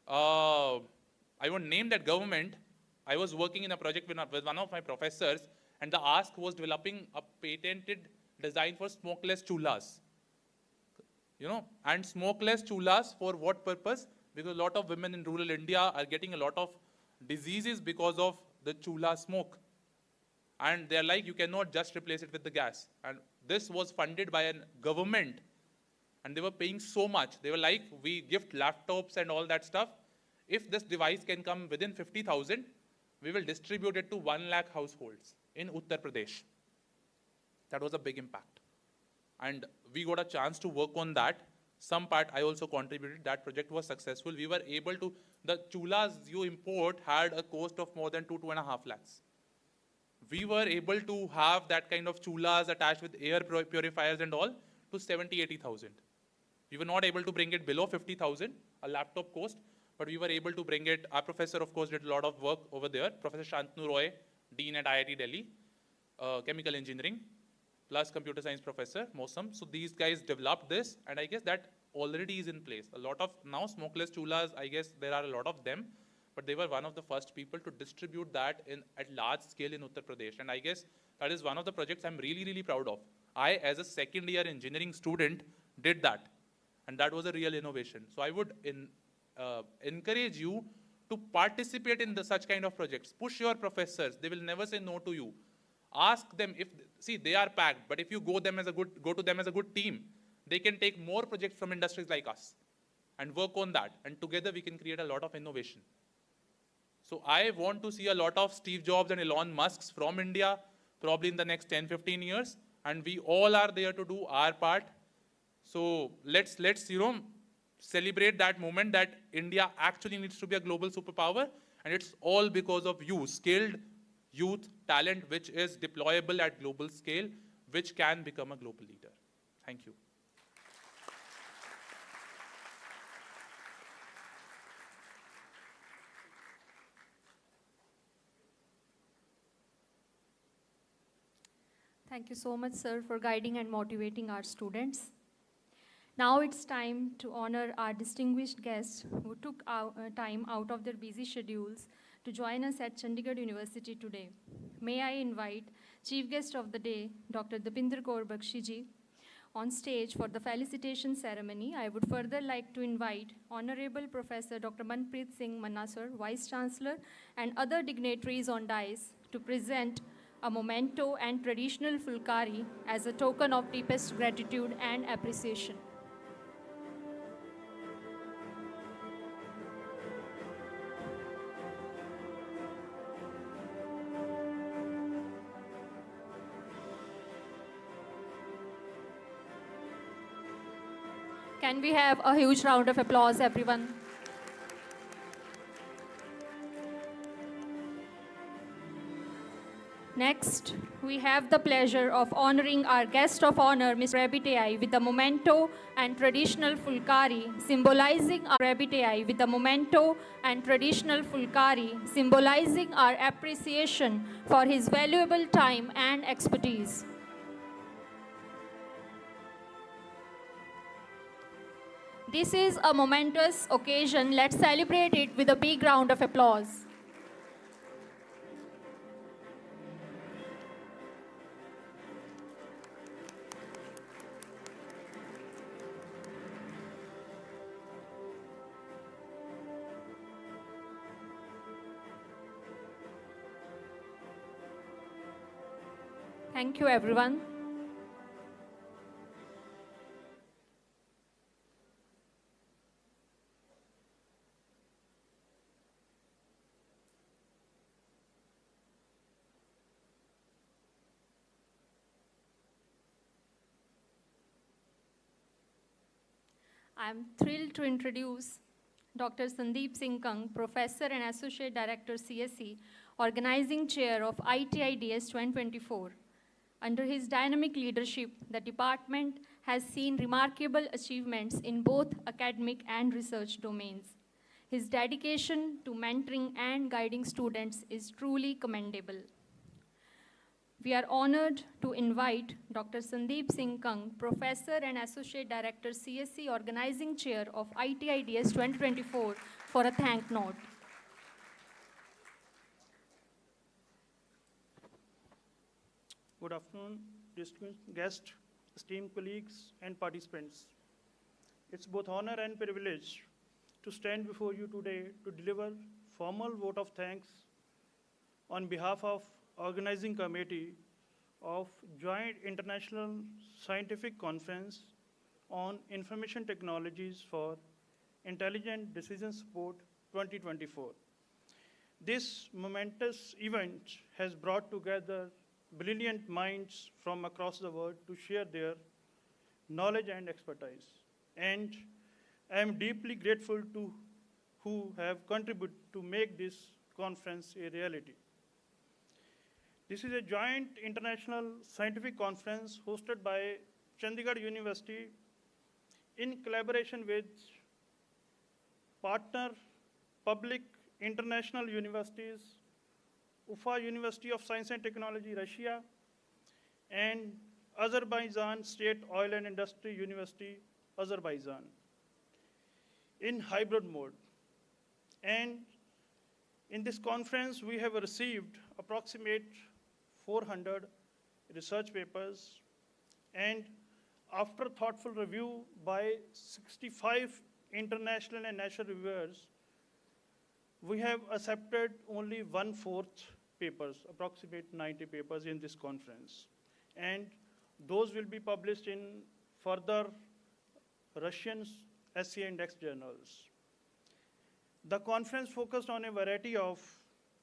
I won't name that government, I was working in a project with one of my professors, and the ask was developing a patented design for smokeless chulhas. You know, and smokeless chulhas for what purpose? Because a lot of women in rural India are getting a lot of diseases because of the chulha smoke. And they're like, you cannot just replace it with the gas. And this was funded by a government. And they were paying so much. They were like, we gift laptops and all that stuff. If this device can come within 50,000, we will distribute it to 1 lakh households in Uttar Pradesh. That was a big impact. And we got a chance to work on that. Some part I also contributed. That project was successful. We were able to, the chulhas you import had a cost of more than 2.5 lakhs. We were able to have that kind of chulhas attached with air purifiers and all to 70, 80,000. We were not able to bring it below 50,000, a laptop cost, but we were able to bring it. Our professor, of course, did a lot of work over there. Professor Shantanu Roy, Dean at IIT Delhi, Chemical Engineering, plus Computer Science Professor, Mosam. So these guys developed this, and I guess that already is in place. A lot of now smokeless chulhas, I guess there are a lot of them, but they were one of the first people to distribute that at large scale in Uttar Pradesh. And I guess that is one of the projects I'm really, really proud of. I, as a second year engineering student, did that. And that was a real innovation. So I would encourage you to participate in such kind of projects. Push your professors. They will never say no to you. Ask them if, see, they are packed, but if you go to them as a good team, they can take more projects from industries like us and work on that. And together we can create a lot of innovation. So I want to see a lot of Steve Jobs and Elon Musks from India, probably in the next 10, 15 years. And we all are there to do our part. So let's celebrate that moment that India actually needs to be a global superpower. And it's all because of you, skilled, youth, talent which is deployable at global scale, which can become a global leader. Thank you.
Thank you so much, sir, for guiding and motivating our students. Now it's time to honor our distinguished guests who took time out of their busy schedules to join us at Chandigarh University today. May I invite Chief Guest of the Day, Dr. Dipinder Kaur Bakshi ji, on stage for the felicitation ceremony. I would further like to invite Honorable Professor Dr. Manpreet Singh Manna sir, Vice Chancellor, and other dignitaries on dais to present a memento and traditional fulkari as a token of deepest gratitude and appreciation. Can we have a huge round of applause, everyone? Next, we have the pleasure of honoring our guest of honor, Ms. Rabitei, with the memento and traditional fulkari, symbolizing our appreciation for his valuable time and expertise. This is a momentous occasion. Let's celebrate it with a big round of applause. Thank you, everyone. I'm thrilled to introduce Dr. Sandeep Singh Kang, Professor and Associate Director, CSE, Organizing Chair of ITIDS 2024. Under his dynamic leadership, the department has seen remarkable achievements in both academic and research domains. His dedication to mentoring and guiding students is truly commendable. We are honored to invite Dr. Sandeep Singh Kang, Professor and Associate Director, CSE, Organizing Chair of ITIDS 2024, for a thank note.
Good afternoon, distinguished guests, esteemed colleagues, and participants. It's both honor and privilege to stand before you today to deliver formal vote of thanks on behalf of Organizing Committee of Joint International Scientific Conference on Information Technologies for Intelligent Decision Support 2024. This momentous event has brought together brilliant minds from across the world to share their knowledge and expertise. And I am deeply grateful to who have contributed to make this conference a reality. This is a joint international scientific conference hosted by Chandigarh University in collaboration with partner public international universities, Ufa University of Science and Technology, Russia, and Azerbaijan State Oil and Industry University, Azerbaijan, in hybrid mode. And in this conference, we have received approximate 400 research papers, and after thoughtful review by 65 international and national reviewers, we have accepted only 1/4 papers, approximate 90 papers in this conference. And those will be published in further Russian SCA index journals. The conference focused on a variety of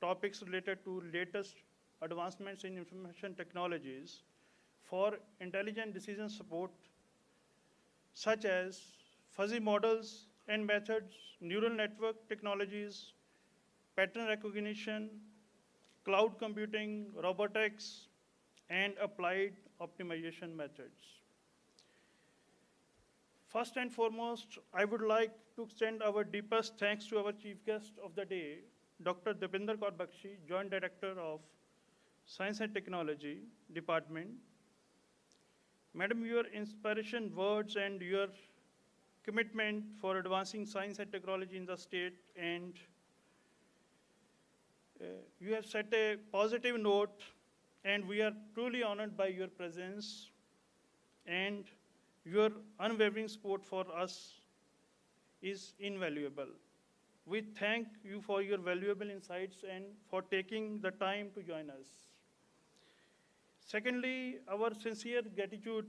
topics related to latest advancements in information technologies for intelligent decision support, such as fuzzy models and methods, neural network technologies, pattern recognition, cloud computing, robotics, and applied optimization methods. First and foremost, I would like to extend our deepest thanks to our chief guest of the day, Dr. Dipinder Kaur Bakshi, Joint Director of Science and Technology Department. Madam, your inspiration words and your commitment for advancing science and technology in the state, and you have set a positive note, and we are truly honored by your presence and your unwavering support for us is invaluable. We thank you for your valuable insights and for taking the time to join us. Secondly, our sincere gratitude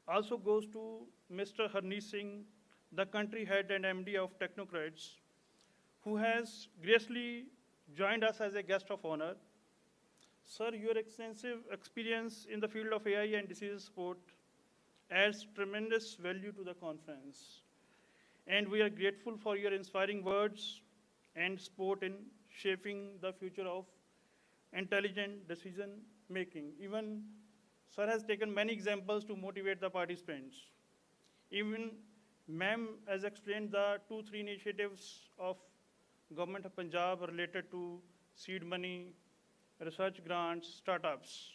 also goes to Mr. Harneet Singh, the country head and MD of Technocrats, who has graciously joined us as a guest of honor. Sir, your extensive experience in the field of AI and decision support adds tremendous value to the conference. And we are grateful for your inspiring words and support in shaping the future of intelligent decision making. Even Sir has taken many examples to motivate the participants. Even ma'am has explained the 2-3 initiatives of Government of Punjab related to seed money, research grants, startups.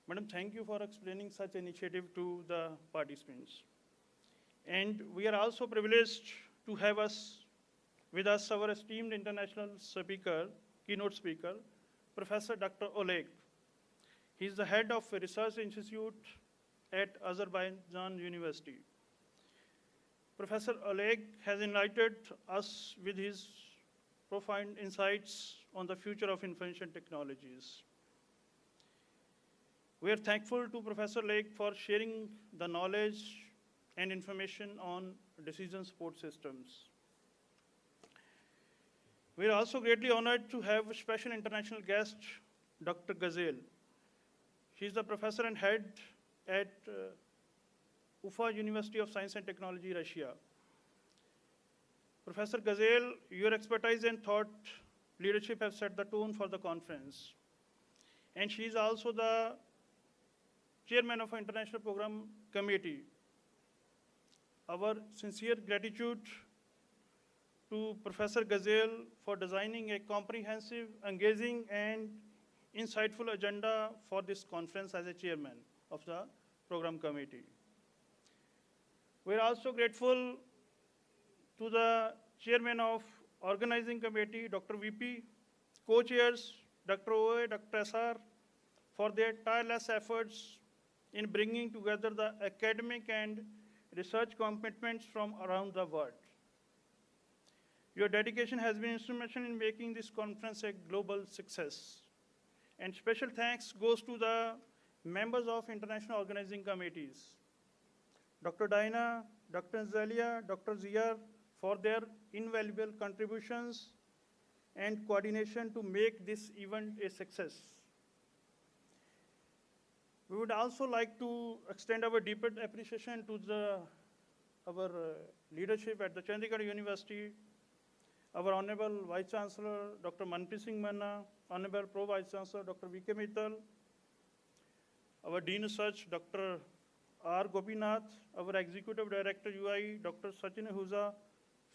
Madam, thank you for explaining such initiative to the participants. And we are also privileged to have with us our esteemed international speaker, keynote speaker, Professor Dr. Oleg. He is the head of a research institute at Azerbaijan University. Professor Oleg has enlightened us with his profound insights on the future of information technologies. We are thankful to Professor Oleg for sharing the knowledge and information on decision support systems. We are also greatly honored to have a special international guest, Dr. Gazel. She is the professor and head at Ufa University of Science and Technology, Russia. Professor Gazel, your expertise and thought leadership have set the tone for the conference. And she is also the chairman of our International Program Committee. Our sincere gratitude to Professor Gazel for designing a comprehensive, engaging, and insightful agenda for this conference as a chairman of the program committee. We are also grateful to the chairman of organizing committee, Dr. VP, co-chairs, Dr. OA, Dr. SR, for their tireless efforts in bringing together the academic and research commitments from around the world. Your dedication has been instrumental in making this conference a global success. And special thanks goes to the members of international organizing committees, Dr. Diana, Dr. Zalia, Dr. Ziyar, for their invaluable contributions and coordination to make this event a success. We would also like to extend our deepest appreciation to our leadership at the Chandigarh University, our Honorable Vice Chancellor, Dr. Manpreet Singh Manna, Honorable Pro Vice Chancellor, Dr. V.K. Mittal, our Dean Research, Dr. R. Gopinath, our Executive Director, UI, Dr. Sachin Ahuja,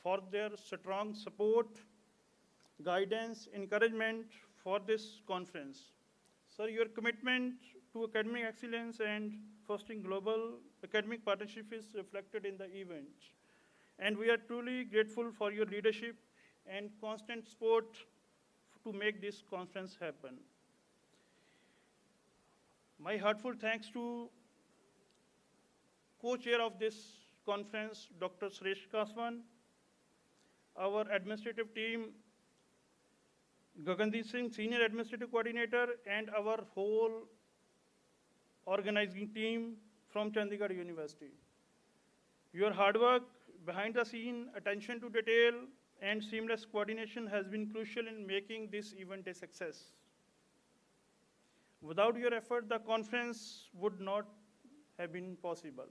for their strong support, guidance, encouragement for this conference. Sir, your commitment to academic excellence and fostering global academic partnership is reflected in the event. And we are truly grateful for your leadership and constant support to make this conference happen. My heartfelt thanks to co-chair of this conference, Dr. Suresh Kaswan, our administrative team, Gagandeep Singh, Senior Administrative Coordinator, and our whole organizing team from Chandigarh University. Your hard work, behind the scene, attention to detail, and seamless coordination has been crucial in making this event a success. Without your effort, the conference would not have been possible.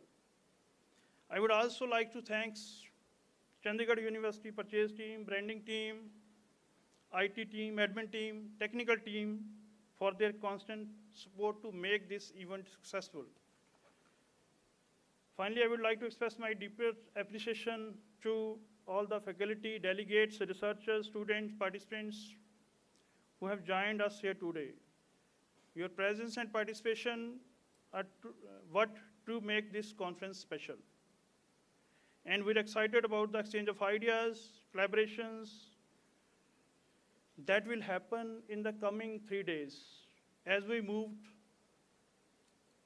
I would also like to thank Chandigarh University purchase team, branding team, IT team, admin team, technical team for their constant support to make this event successful. Finally, I would like to express my deepest appreciation to all the faculty, delegates, researchers, students, participants who have joined us here today. Your presence and participation are what to make this conference special. And we're excited about the exchange of ideas, collaborations that will happen in the coming 3 days. As we move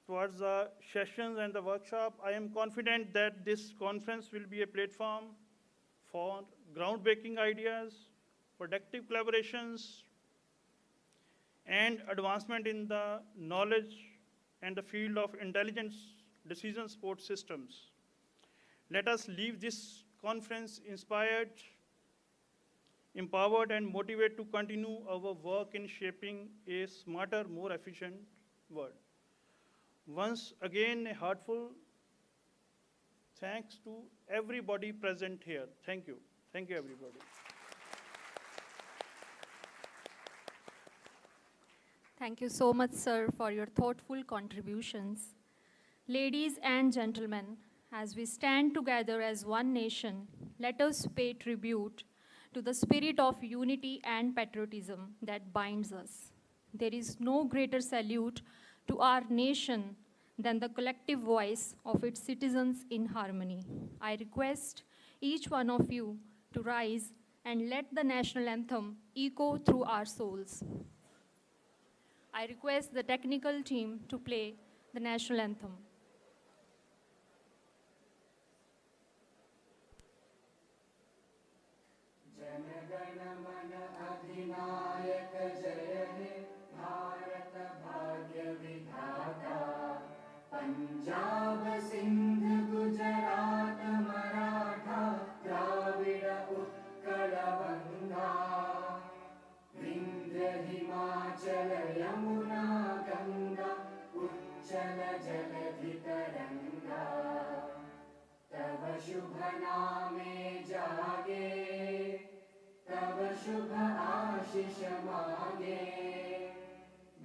towards the sessions and the workshop, I am confident that this conference will be a platform for groundbreaking ideas, productive collaborations, and advancement in the knowledge and the field of intelligent decision support systems. Let us leave this conference inspired, empowered, and motivated to continue our work in shaping a smarter, more efficient world. Once again, a heartfelt thanks to everybody present here. Thank you. Thank you, everybody.
Thank you so much, sir, for your thoughtful contributions. Ladies and gentlemen, as we stand together as one nation, let us pay tribute to the spirit of unity and patriotism that binds us. There is no greater salute to our nation than the collective voice of its citizens in harmony. I request each one of you to rise and let the national anthem echo through our souls. I request the technical team to play the national anthem.
Punjab Sindh Gujarat Maratha Dravid Utkal बंगा विंध्य हिमाचल यमुना गंगा उच्चल जलधि तरंगा तव शुभ नामे जागे तव शुभ आशीष मांगे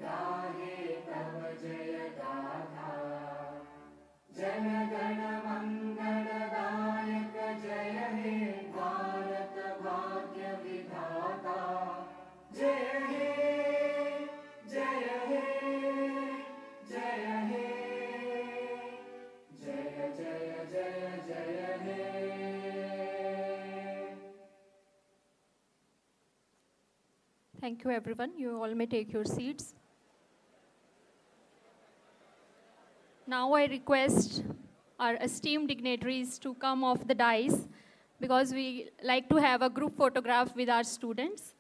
गाहे तव जय गाथा जन गण मंगलदायक जय हे भारत भाग्य विधाता जय हे जय हे जय हे जय जय जय जय हे
Thank you, everyone. You all may take your seats. Now I request our esteemed dignitaries to come off the dais because we like to have a group photograph with our students.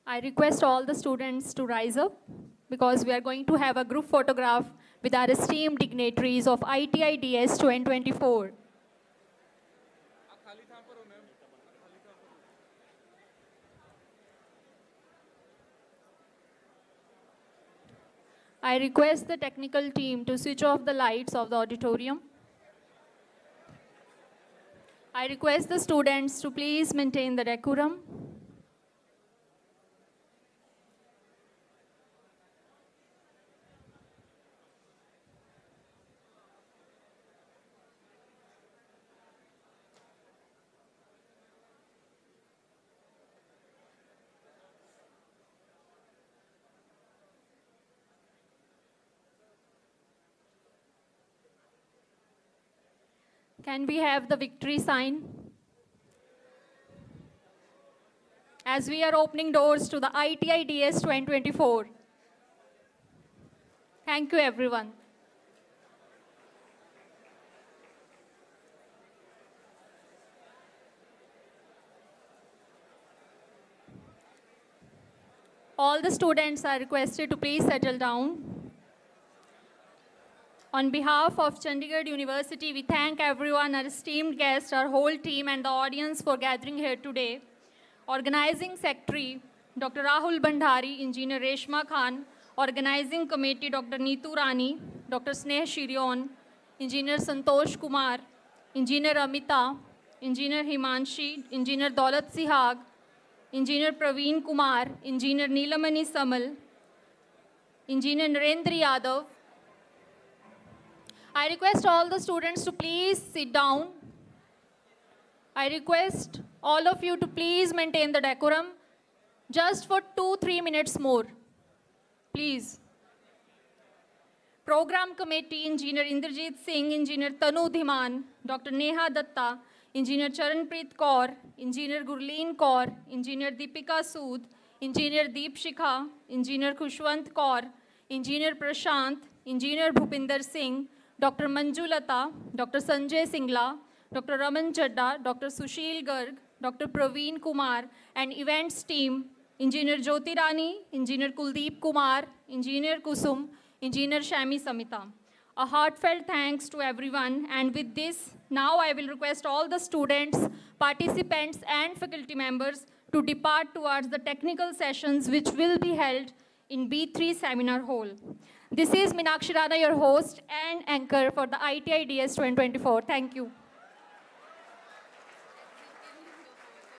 I request all the students to rise up because we are going to have a group photograph with our esteemed dignitaries of ITIDS 2024. I request the technical team to switch off the lights of the auditorium. I request the students to please maintain the decorum. Can we have the victory sign? As we are opening doors to the ITIDS 2024. Thank you, everyone. All the students are requested to please settle down. On behalf of Chandigarh University, we thank everyone, our esteemed guests, our whole team, and the audience for gathering here today. Organizing Secretary Dr. Rahul Bhandari, Engineer Reshma Khan, Organizing Committee Dr. Neetu Rani, Dr. Sneh Shirion, Engineer Santosh Kumar, Engineer Amita, Engineer Himanshi, Engineer Daulat Sihag, Engineer Praveen Kumar, Engineer Neelamani Samal, Engineer Narendra Yadav. I request all the students to please sit down. I request all of you to please maintain the decorum just for 2-3 minutes more. Please. Program Committee, Engineer Indrajit Singh, Engineer Tanu Dhiman, Dr. Neha Datta, Engineer Charanpreet Kaur, Engineer Gurleen Kaur, Engineer Deepika Sood, Engineer Deep Shikha, Engineer Khushwant Kaur, Engineer Prashant, Engineer Bhupinder Singh, Dr. Manju Lata, Dr. Sanjay Singla, Dr. Raman Chadda, Dr. Sushil Garg, Dr. Praveen Kumar, and events team, Engineer Jyoti Rani, Engineer Kuldeep Kumar, Engineer Kusum, Engineer Shami Samita. A heartfelt thanks to everyone, and with this, now I will request all the students, participants, and faculty members to depart towards the technical sessions which will be held in B3 Seminar Hall. This is Meenakshi Rana, your host and anchor for the ITI DS 2024. Thank you.